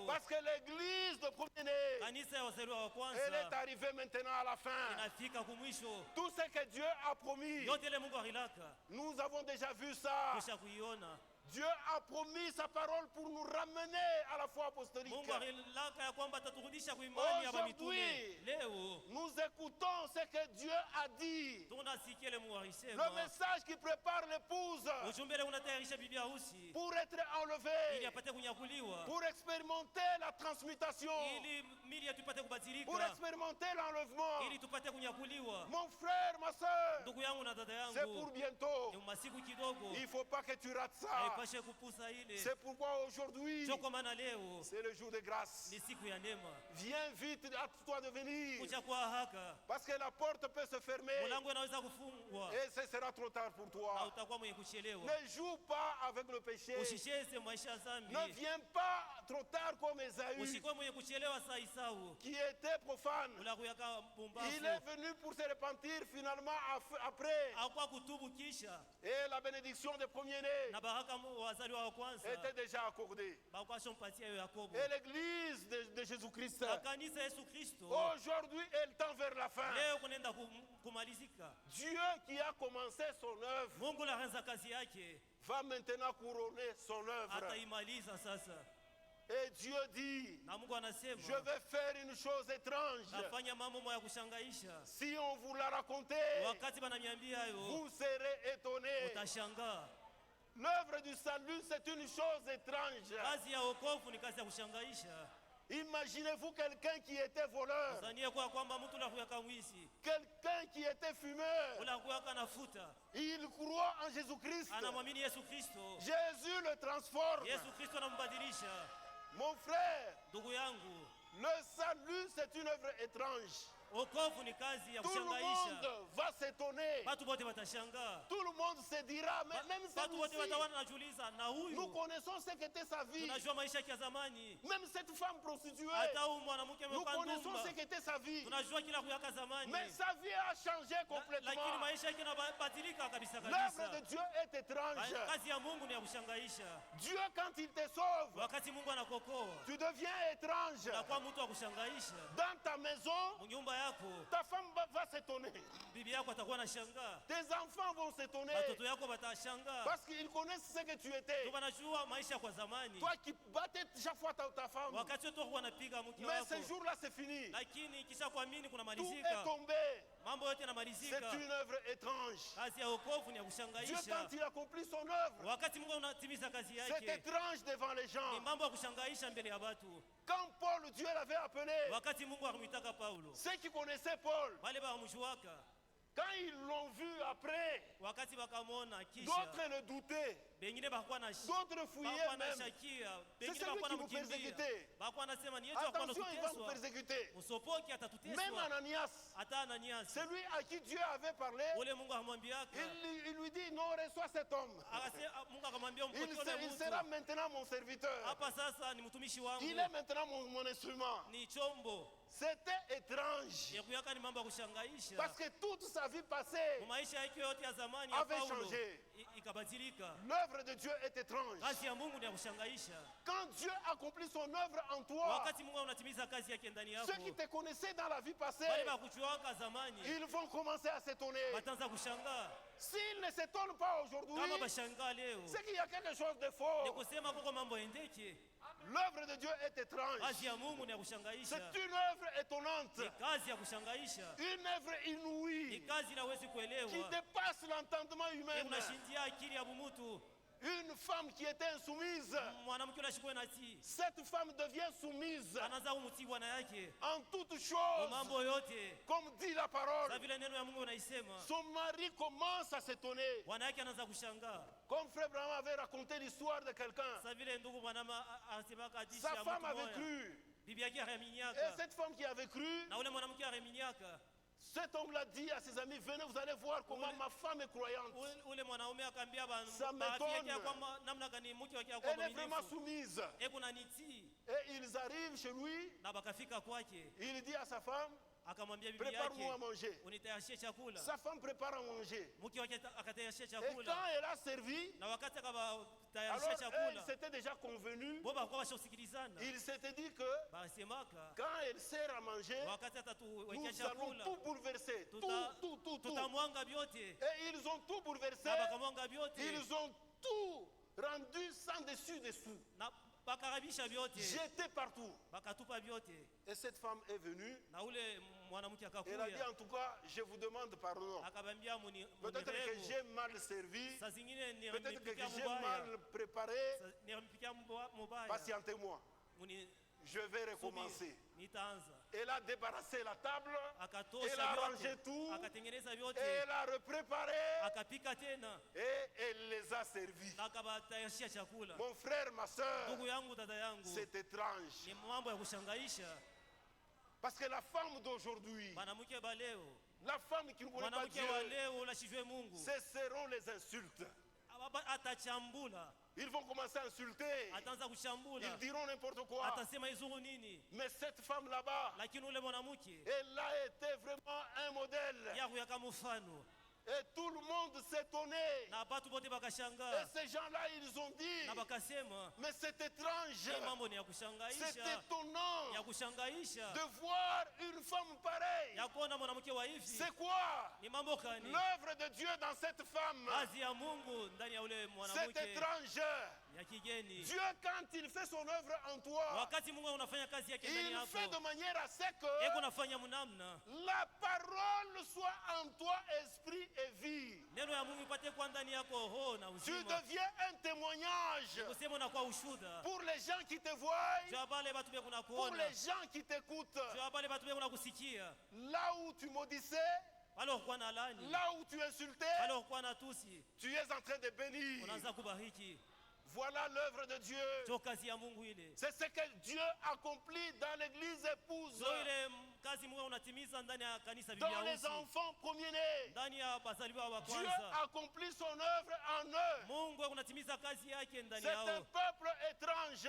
Parce que l'église de premier-né, elle est arrivée maintenant à la fin. Tout ce que Dieu a promis, nous avons déjà vu ça. Dieu a promis sa parole pour nous ramener à la foi apostolique. Aujourd'hui, nous écoutons ce que Dieu a dit. Le message qui prépare l'épouse pour être enlevé, pour expérimenter la transmutation, pour expérimenter l'enlèvement. Mon frère, ma soeur, c'est pour bientôt. Il ne faut pas que tu rates ça. C'est pourquoi aujourd'hui, C'est le jour de grâce. Viens vite, hâte-toi de venir. Parce que la porte peut se fermer. Et ce sera trop tard pour toi. Ne joue pas avec le péché. Ne viens pas trop tard comme Esaü, qui était profane. Il est venu pour se repentir finalement après. Et la bénédiction des premiers-nés était déjà accordée. Et l'église de Jésus-Christ, aujourd'hui, elle tend vers la fin. Dieu qui a commencé son œuvre va maintenant couronner son œuvre. Et Dieu dit, je vais faire une chose étrange. Si on vous l'a raconté, vous serez étonnés. L'œuvre du salut, c'est une chose étrange. Imaginez-vous quelqu'un qui était voleur, quelqu'un qui était fumeur. Il croit en Jésus-Christ. Jésus le transforme. Mon frère, le salut, c'est une œuvre étrange. Tout le monde va s'étonner. Tout le monde se dira, mais même celui-ci, nous connaissons ce qu'était sa vie. Même cette femme prostituée, nous connaissons ce qu'était sa vie. Mais sa vie a changé complètement. L'œuvre de Dieu est étrange. Dieu, quand il te sauve, tu deviens étrange. Dans ta maison, ta femme va s'étonner. Tes enfants vont s'étonner. Parce qu'ils connaissent ce que tu étais. Toi qui battais chaque fois ta femme. Mais ce jour-là, c'est fini. Tout est tombé. C'est une œuvre étrange. Dieu, quand il accomplit son œuvre, c'est étrange devant les gens. Quand Paul, Dieu l'avait appelé, ceux qui connaissaient Paul, quand ils l'ont vu après, d'autres le doutaient, d'autres fouillaient même. C'est celui qui vous persécutait. Attention, il va vous persécuter. Même Ananias, celui à qui Dieu avait parlé, il lui dit, non, reçois cet homme. Il sera maintenant mon serviteur. Il est maintenant mon instrument. C'était étrange. Parce que toute sa vie passée avait changé. L'œuvre de Dieu est étrange. Quand Dieu accomplit son œuvre en toi, ceux qui te connaissaient dans la vie passée, ils vont commencer à s'étonner. S'ils ne s'étonnent pas aujourd'hui, c'est qu'il y a quelque chose de faux. L'œuvre de Dieu est étrange. C'est une œuvre étonnante. Une œuvre inouïe qui dépasse l'entendement humain. Une femme qui était insoumise, cette femme devient soumise en toutes choses, comme dit la parole. Son mari commence à s'étonner. Comme Frère Branham avait raconté l'histoire de quelqu'un, sa femme avait cru. Et cette femme qui avait cru, cet homme l'a dit à ses amis, venez, vous allez voir comment ma femme est croyante. Ça m'étonne. Elle est vraiment soumise. Et ils arrivent chez lui. Il dit à sa femme, prépare-moi à manger. Sa femme prépare à manger. Et quand elle a servi, alors elle s'était déjà convenue. Il s'était dit que quand elle sert à manger, nous allons tout bouleverser. Tout. Et ils ont tout bouleversé. Ils ont tout rendu sans dessus-dessous. J'étais partout. Et cette femme est venue. Elle a dit, en tout cas, je vous demande pardon. Peut-être que j'ai mal servi. Peut-être que j'ai mal préparé. Patientez-moi. Je vais recommencer. Elle a débarrassé la table, elle a rangé tout, et elle a repréparé, et elle les a servis. Mon frère, ma soeur, c'est étrange. Parce que la femme d'aujourd'hui, la femme qui ne connaît pas Dieu, ce seront les insultes. Ils vont commencer à insulter. Ils diront n'importe quoi. Mais cette femme là-bas, elle a été vraiment un modèle. Et tout le monde s'étonnait. Et ces gens-là, ils ont dit, mais c'est étrange, c'est étonnant de voir une femme pareille. C'est quoi l'œuvre de Dieu dans cette femme? C'est étrange. Dieu, quand il fait son œuvre en toi, il fait de manière à ce que la parole soit en toi, esprit et vie. Tu deviens un témoignage pour les gens qui te voient, pour les gens qui t'écoutent. Là où tu maudissais, là où tu insultais, tu es en train de bénir. Voilà l'œuvre de Dieu. C'est ce que Dieu accomplit dans l'église épouse, dans les enfants premiers-nés. Dieu accomplit son œuvre en eux. C'est un peuple étrange.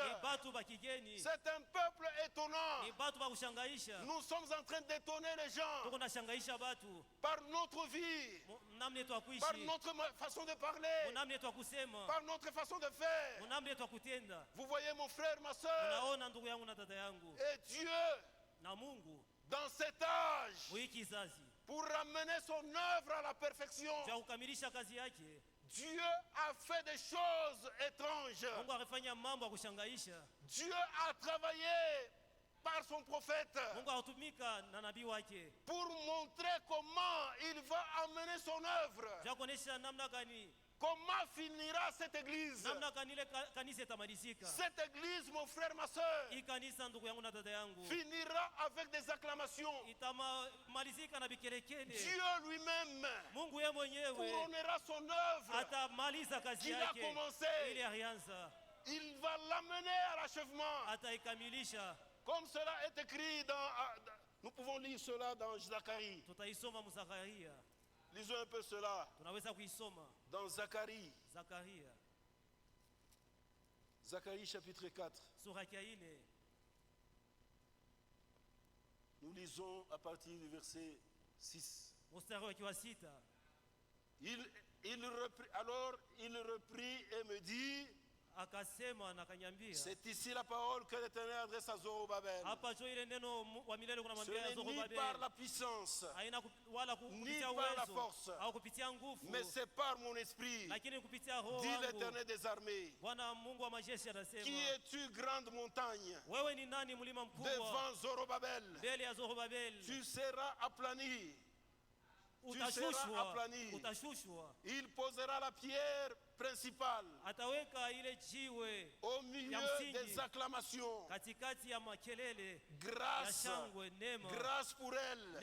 C'est un peuple étonnant. Nous sommes en train d'étonner les gens par notre vie, par notre façon de parler, par notre façon de faire. Vous voyez mon frère, ma soeur, et Dieu dans cet âge, pour ramener son œuvre à la perfection, Dieu a fait des choses étranges. Dieu a travaillé par son prophète pour montrer comment il va amener son œuvre. Comment finira cette église? Cette église, mon frère, ma soeur, finira avec des acclamations. Dieu lui-même couronnera son œuvre qu'il a commencé. Il va l'amener à l'achèvement. Comme cela est écrit dans... Nous pouvons lire cela dans Zacharie. Lisons un peu cela. Dans Zacharie. Zacharie chapitre 4. Nous lisons à partir du verset 6. Alors il reprit et me dit, c'est ici la parole que l'Éternel adresse à Zorobabel. Ce n'est ni par la puissance, ni par la force, mais c'est par mon esprit, dit l'Éternel des armées. Qui es-tu, grande montagne? Devant Zorobabel, tu seras aplani. Tu seras aplani. Il posera la pierre principale au milieu des acclamations. Grâce pour elle.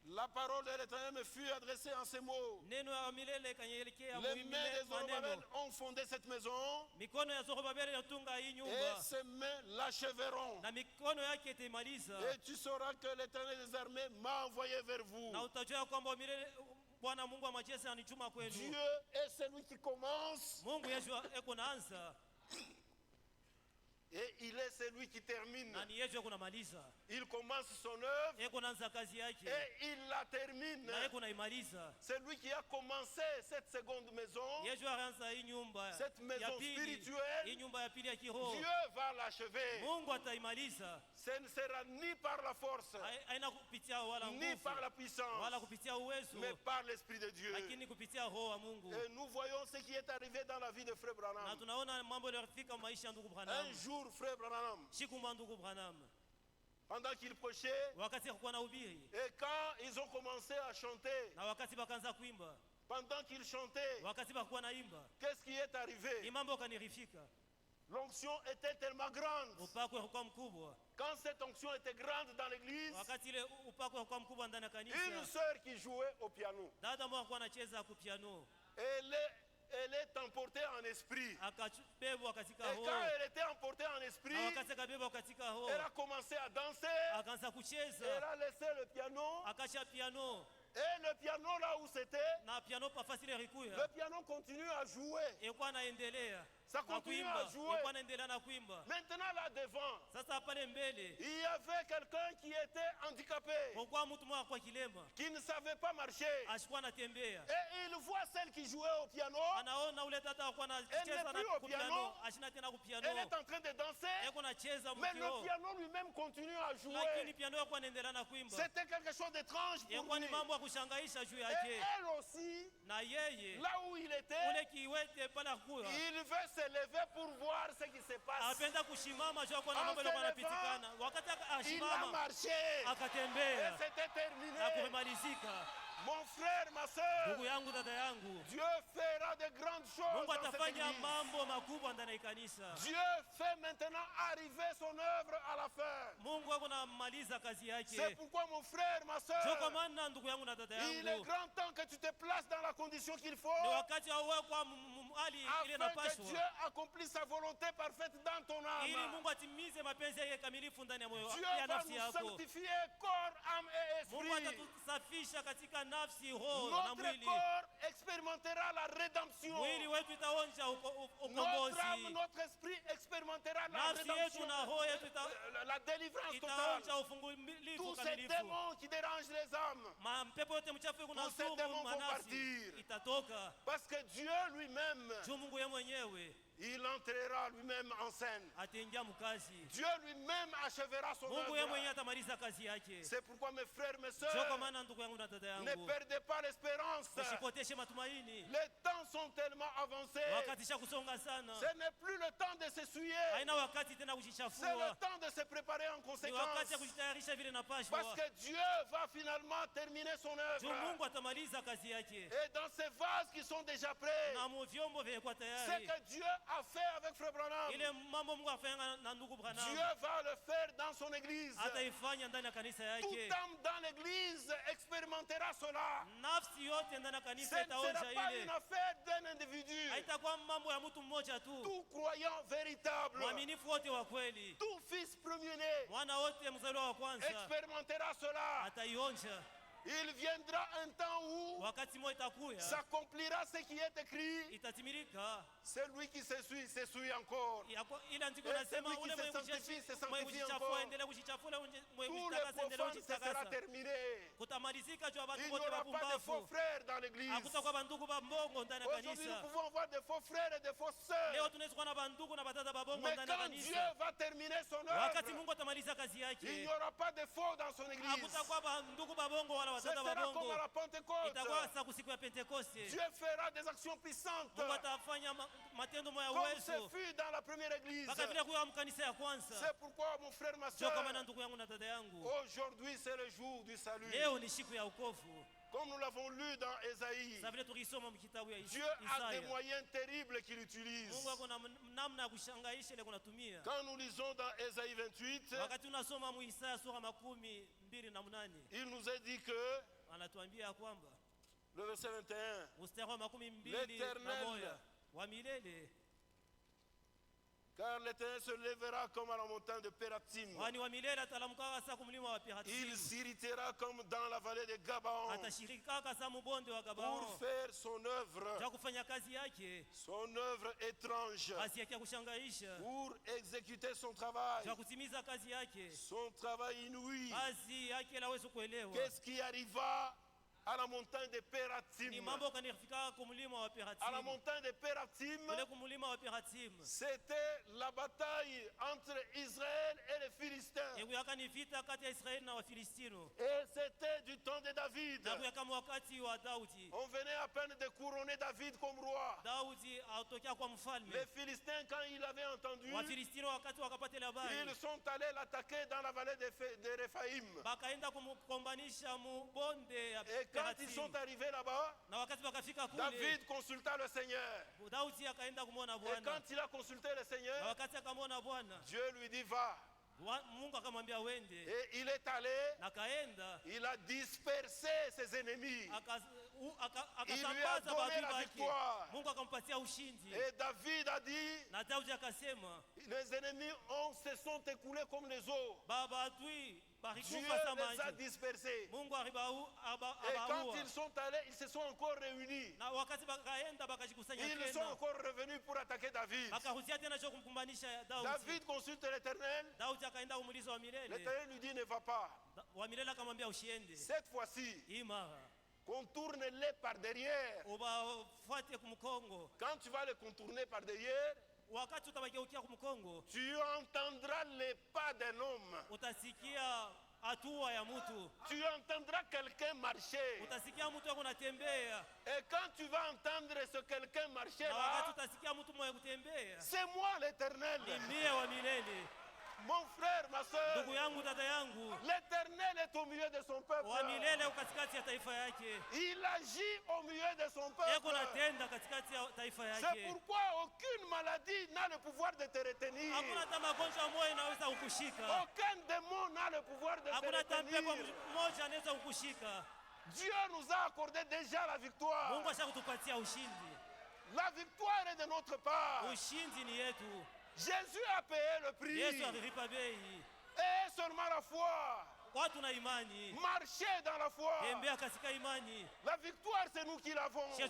La parole de l'Éternel me fut adressée en ces mots. Les mains de Zorobabel ont fondé cette maison, et ses mains l'achèveront. Et tu sauras que l'Éternel des armées m'a envoyé vers vous. Dieu est celui qui commence, et il est celui qui termine. Il commence son œuvre et il la termine. C'est lui qui a commencé cette seconde maison, cette maison spirituelle. Dieu va l'achever. Ce ne sera ni par la force, ni par la puissance, mais par l'Esprit de Dieu. Et nous voyons ce qui est arrivé dans la vie de Frère Branham. Un jour, Frère Branham, pendant qu'il prêchait, et quand ils ont commencé à chanter, pendant qu'ils chantaient, qu'est-ce qui est arrivé? L'onction était tellement grande. Quand cette onction était grande dans l'église, une sœur qui jouait au piano, elle est emportée en esprit. Et quand elle était emportée en esprit, elle a commencé à danser. Elle a laissé le piano. Et le piano là où c'était, le piano continue à jouer. Ça continue à jouer. Maintenant là devant, il y avait quelqu'un qui était handicapé, qui ne savait pas marcher. Et il voit celle qui jouait au piano. Elle n'est plus au piano. Elle est en train de danser. Mais le piano lui-même continue à jouer. C'était quelque chose d'étrange pour lui. Et elle aussi, là où il était, il veut se lever pour voir ce qui se passe. Il a marché. Et c'était terminé. Mon frère, ma soeur, Dieu fera de grandes choses dans cette église. Dieu fait maintenant arriver son œuvre à la fin. C'est pourquoi mon frère, ma soeur, il est grand temps que tu te places dans la condition qu'il faut, afin que Dieu accomplisse sa volonté parfaite dans ton âme. Dieu va nous sanctifier corps, âme et esprit. Notre corps expérimentera la rédemption. Notre âme, notre esprit expérimentera la rédemption, la délivrance totale. Tous ces démons qui dérangent les âmes, tous ces démons vont partir. Parce que Dieu lui-même, il entrera lui-même en scène. Dieu lui-même achèvera son œuvre. C'est pourquoi mes frères, mes sœurs, ne perdez pas l'espérance. Les temps sont tellement avancés. Ce n'est plus le temps de s'essuyer. C'est le temps de se préparer en conséquence. Parce que Dieu va finalement terminer son œuvre. Et dans ces vases qui sont déjà prêts, c'est que Dieu a fait avec Frère Branham, Dieu va le faire dans son église. Toute âme dans l'église expérimentera cela. Ce ne sera pas une affaire d'un individu. Tout croyant véritable, tout fils premier-né expérimentera cela. Il viendra un temps où s'accomplira ce qui est écrit. Celui qui s'essuie encore. Et celui qui se sanctifie encore. Tout le profane sera terminé. Il n'y aura pas de faux frères dans l'église. Aujourd'hui, nous pouvons voir de faux frères et de fausses sœurs. Mais quand Dieu va terminer son œuvre, il n'y aura pas de faux dans son église. Ce sera comme à la Pentecôte. Dieu fera des actions puissantes, comme ce fut dans la première église. C'est pourquoi, mon frère, ma soeur, aujourd'hui c'est le jour du salut. Comme nous l'avons lu dans Ésaïe, Dieu a des moyens terribles qu'il utilise. Quand nous lisons dans Ésaïe 28, il nous est dit que, le verset 21, l'Éternel, car l'Éternel se lèvera comme à la montagne de Pératim. Il s'irritera comme dans la vallée de Gabaon pour faire son œuvre étrange, pour exécuter son travail inouï. Qu'est-ce qui arriva à la montagne de Pératim? À la montagne de Pératim, c'était la bataille entre Israël et les Philistins. Et c'était du temps de David. On venait à peine de couronner David comme roi. Les Philistins, quand ils avaient entendu, ils sont allés l'attaquer dans la vallée de Réphaïm. Et quand ils sont arrivés là-bas, David consulta le Seigneur. Et quand il a consulté le Seigneur, Dieu lui dit va. Et il est allé, il a dispersé ses ennemis. Il lui a donné la victoire. Et David a dit, les ennemis se sont écoulés comme les eaux. Dieu les a dispersés. Et quand ils sont allés, ils se sont encore réunis. Ils sont encore revenus pour attaquer David. David consulte l'Éternel. L'Éternel lui dit ne va pas. Cette fois-ci, contourne-les par derrière. Quand tu vas les contourner par derrière, tu entendras les pas d'un homme. Tu entendras quelqu'un marcher. Et quand tu vas entendre ce quelqu'un marcher là, c'est moi l'Éternel. Mon frère, ma soeur, l'Éternel est au milieu de son peuple. Il agit au milieu de son peuple. C'est pourquoi aucune maladie n'a le pouvoir de te retenir. Aucun démon n'a le pouvoir de te retenir. Dieu nous a accordé déjà la victoire. La victoire est de notre part. Jésus a payé le prix. Et seulement la foi. Marcher dans la foi. La victoire, c'est nous qui l'avons. Dieu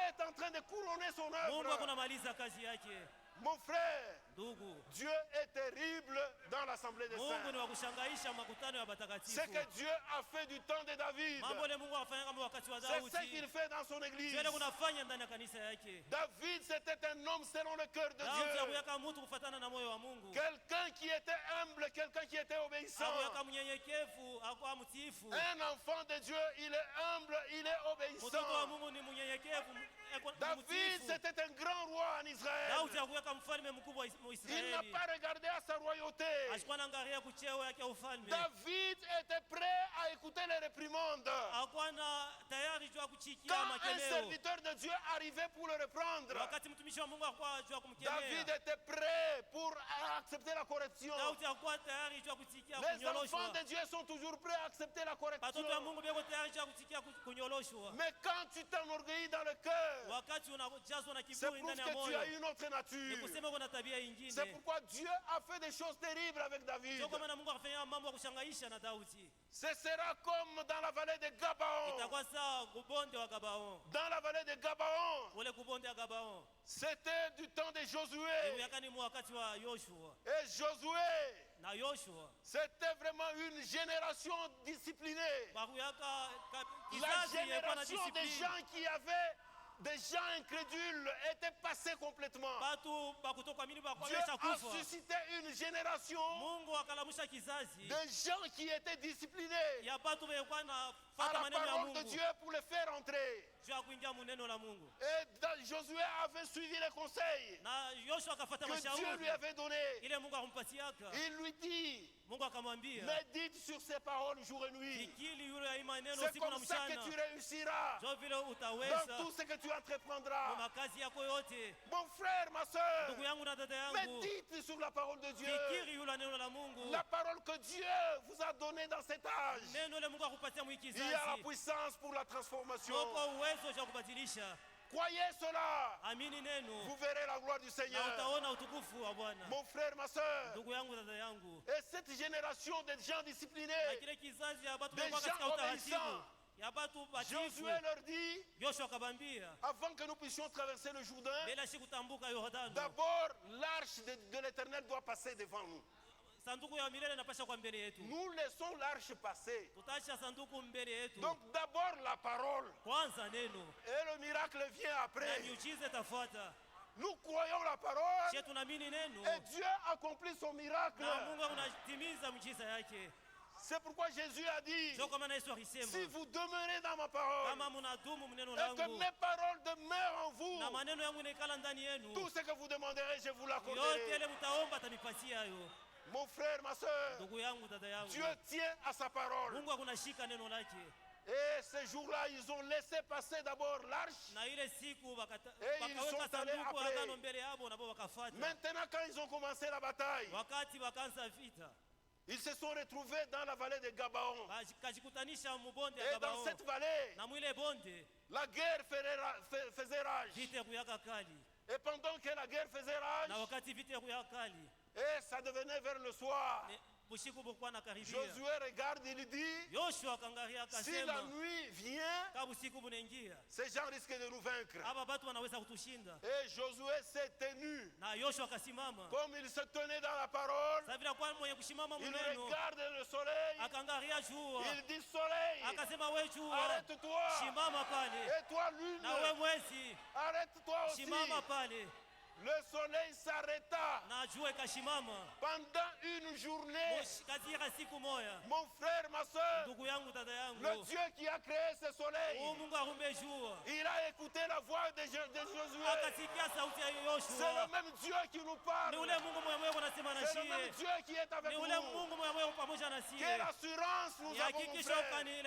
est en train de couronner son œuvre. Mon frère, Dieu est terrible dans l'assemblée des saints. Ce que Dieu a fait du temps de David, c'est ce qu'il fait dans son église. David, c'était un homme selon le cœur de Dieu. Quelqu'un qui était humble, quelqu'un qui était obéissant. Un enfant de Dieu, il est humble, il est obéissant. David, c'était un grand roi en Israël. Il n'a pas regardé à sa royauté. David était prêt à écouter les réprimandes. Quand un serviteur de Dieu arrivait pour le reprendre, David était prêt pour accepter la correction. Les enfants de Dieu sont toujours prêts à accepter la correction. Mais quand tu t'enorgueillis dans le cœur, c'est prouve que tu as une autre nature. C'est pourquoi Dieu a fait des choses terribles avec David. Ce sera comme dans la vallée de Gabaon. Dans la vallée de Gabaon, c'était du temps de Josué. Et Josué, c'était vraiment une génération disciplinée. La génération des gens qui avaient des gens incrédules étaient passés complètement. Dieu a suscité une génération de gens qui étaient disciplinés à la parole de Dieu pour les faire entrer. Et Josué avait suivi les conseils que Dieu lui avait donnés. Il lui dit, médite sur ces paroles jour et nuit. C'est comme ça que tu réussiras dans tout ce que tu entreprendras. Mon frère, ma soeur, médite sur la parole de Dieu. La parole que Dieu vous a donnée dans cet âge. Il y a la puissance pour la transformation. Croyez cela. Vous verrez la gloire du Seigneur. Mon frère, ma soeur. Et cette génération de gens disciplinés, des gens obéissants, Josué leur dit, avant que nous puissions traverser le Jourdain, d'abord l'arche de l'Éternel doit passer devant nous. Nous laissons l'arche passer. Donc d'abord la parole. Et le miracle vient après. Nous croyons la parole. Et Dieu accomplit son miracle. C'est pourquoi Jésus a dit, si vous demeurez dans ma parole, et que mes paroles demeurent en vous, tout ce que vous demanderez, je vous l'accorderai. Mon frère, ma soeur, Dieu tient à sa parole. Et ce jour-là, ils ont laissé passer d'abord l'arche. Et ils sont allés après. Maintenant, quand ils ont commencé la bataille, ils se sont retrouvés dans la vallée de Gabaon. Et dans cette vallée, la guerre faisait rage. Et pendant que la guerre faisait rage, et ça devenait vers le soir, Josué regarde, il dit, si la nuit vient, ces gens risquent de nous vaincre. Et Josué s'est tenu. Comme il se tenait dans la parole, il regarde le soleil. Il dit, soleil, arrête-toi. Et toi, lune, arrête-toi aussi. Le soleil s'arrêta pendant une journée. Mon frère, ma soeur, le Dieu qui a créé ce soleil, il a écouté la voix de Josué. C'est le même Dieu qui nous parle. C'est le même Dieu qui est avec nous. Quelle assurance nous avons, mon frère.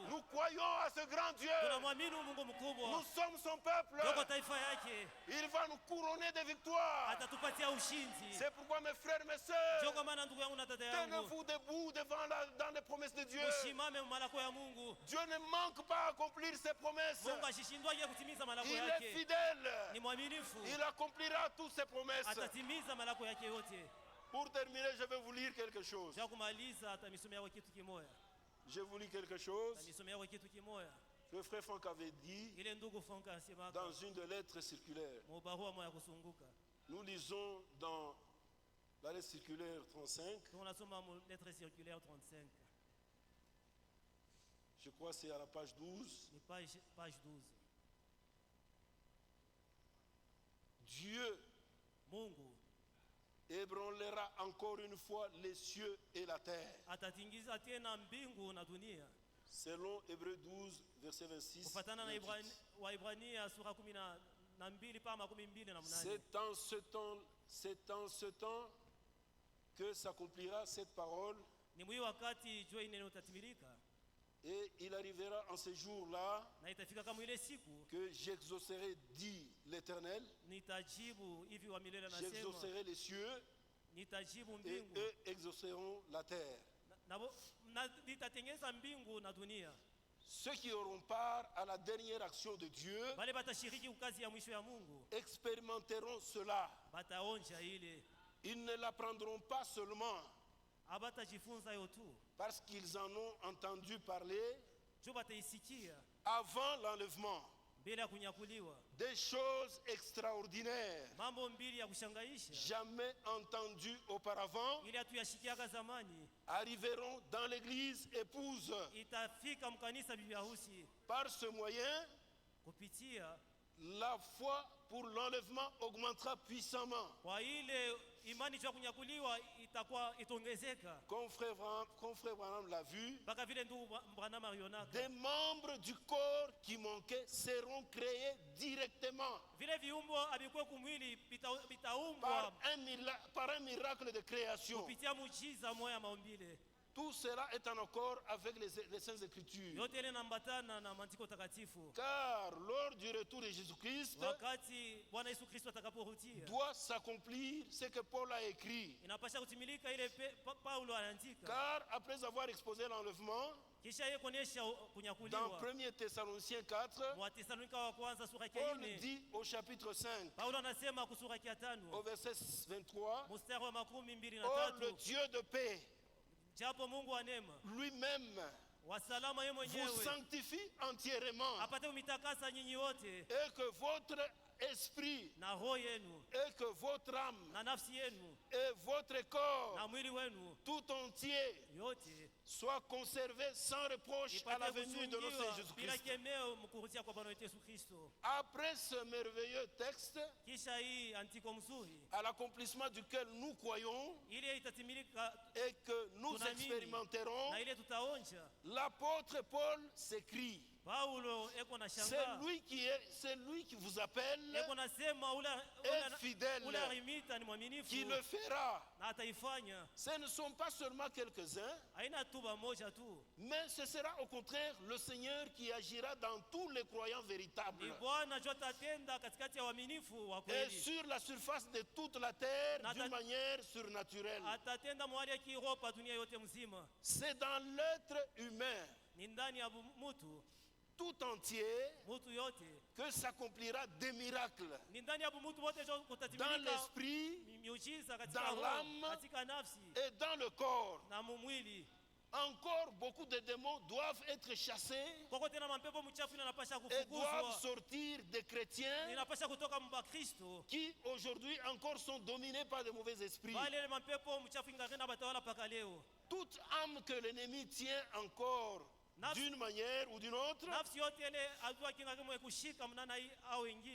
Nous croyons à ce grand Dieu. Nous sommes son peuple. Il va nous couronner de victoires. C'est pourquoi mes frères et mes sœurs, tenez-vous debout dans les promesses de Dieu. Dieu ne manque pas à accomplir ses promesses. Il est fidèle. Il accomplira toutes ses promesses. Pour terminer, je vais vous lire quelque chose. Je vous lis quelque chose. Le frère Franck avait dit dans une des lettres circulaires. Nous lisons dans la lettre circulaire 35. Je crois que c'est à la page 12. Dieu ébranlera encore une fois les cieux et la terre. Selon Hébreux 12, verset 26. C'est en ce temps que s'accomplira cette parole. Et il arrivera en ce jour-là que j'exaucerai, dit l'Éternel, j'exaucerai les cieux et eux exauceront la terre. Ceux qui auront part à la dernière action de Dieu expérimenteront cela. Ils ne l'apprendront pas seulement parce qu'ils en ont entendu parler avant l'enlèvement. Des choses extraordinaires jamais entendues auparavant arriveront dans l'église épouse. Par ce moyen, la foi pour l'enlèvement augmentera puissamment. Comme frère Branham l'a vu, des membres du corps qui manquaient seront créés directement par un miracle de création. Tout cela est en accord avec les Saintes Écritures. Car lors du retour de Jésus-Christ, doit s'accomplir ce que Paul a écrit. Car après avoir exposé l'enlèvement, dans 1 Thessaloniciens 4, Paul dit au chapitre 5, au verset 23, « Or le Dieu de paix, lui-même, vous sanctifie entièrement, et que votre esprit, et que votre âme, et votre corps tout entier soit conservé sans reproche à la venue de notre Seigneur Jésus-Christ. Après ce merveilleux texte, à l'accomplissement duquel nous croyons et que nous expérimenterons, l'apôtre Paul s'écrit: c'est lui qui vous appelle est fidèle, qui le fera. Ce ne sont pas seulement quelques-uns, mais ce sera au contraire le Seigneur qui agira dans tous les croyants véritables et sur la surface de toute la terre d'une manière surnaturelle. C'est dans l'être humain tout entier que s'accomplira des miracles dans l'esprit, dans l'âme et dans le corps. Encore beaucoup de démons doivent être chassés et doivent sortir des chrétiens qui aujourd'hui encore sont dominés par de mauvais esprits. Toute âme que l'ennemi tient encore d'une manière ou d'une autre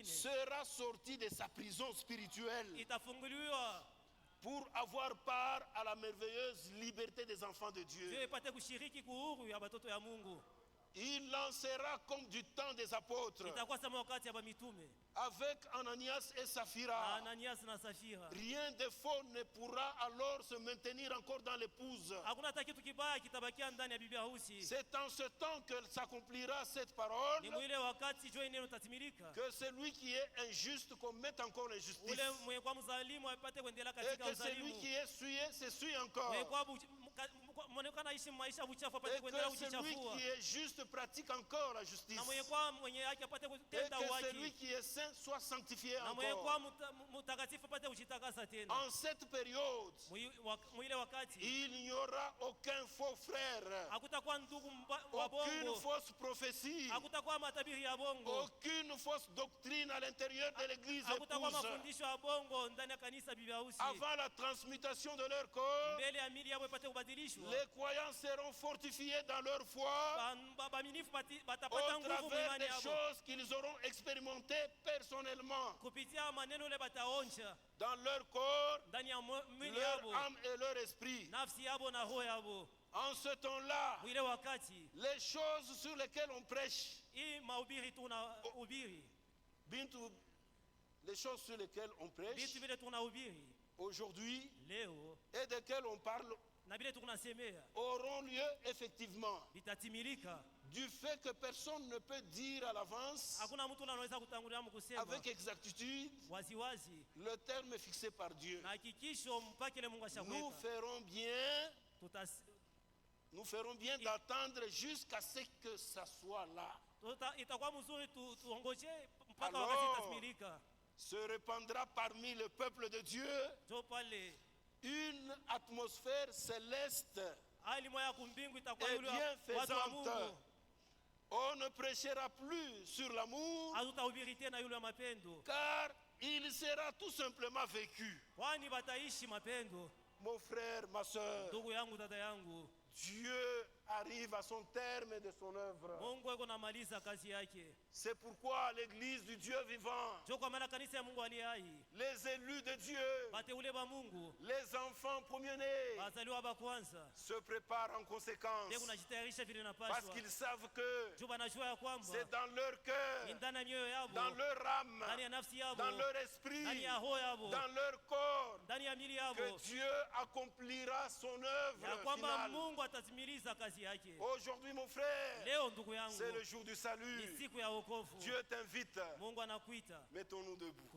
sera sortie de sa prison spirituelle pour avoir part à la merveilleuse liberté des enfants de Dieu. Il lancera comme du temps des apôtres avec Ananias et Saphira. Rien de faux ne pourra alors se maintenir encore dans l'épouse. C'est en ce temps que s'accomplira cette parole que celui qui est injuste commette encore l'injustice et que celui qui est souillé se encore. Et que celui qui est juste pratique encore la justice. Et que celui qui est saint soit sanctifié encore. En cette période, il n'y aura aucun faux frère, aucune fausse prophétie, aucune fausse doctrine à l'intérieur de l'église épouse. Avant la transmutation de leur corps, les croyants seront fortifiés dans leur foi au travers des choses qu'ils auront expérimentées personnellement dans leur corps, leur âme et leur esprit. En ce temps-là, les choses sur lesquelles on prêche, les choses sur lesquelles on prêche aujourd'hui et desquelles on parle auront lieu effectivement, du fait que personne ne peut dire à l'avance avec exactitude le terme fixé par Dieu. Nous ferons bien d'attendre jusqu'à ce que ça soit là. Alors se répandra parmi le peuple de Dieu une atmosphère céleste et bienfaisante. On ne prêchera plus sur l'amour, car il sera tout simplement vécu. Mon frère, ma soeur, Dieu arrive à son terme de son œuvre. C'est pourquoi l'église du Dieu vivant, les élus de Dieu, les enfants premiers-nés se préparent en conséquence, parce qu'ils savent que c'est dans leur cœur, dans leur âme, dans leur esprit, dans leur corps que Dieu accomplira son œuvre finale. Aujourd'hui, mon frère, c'est le jour du salut. Dieu t'invite. Mettons-nous debout.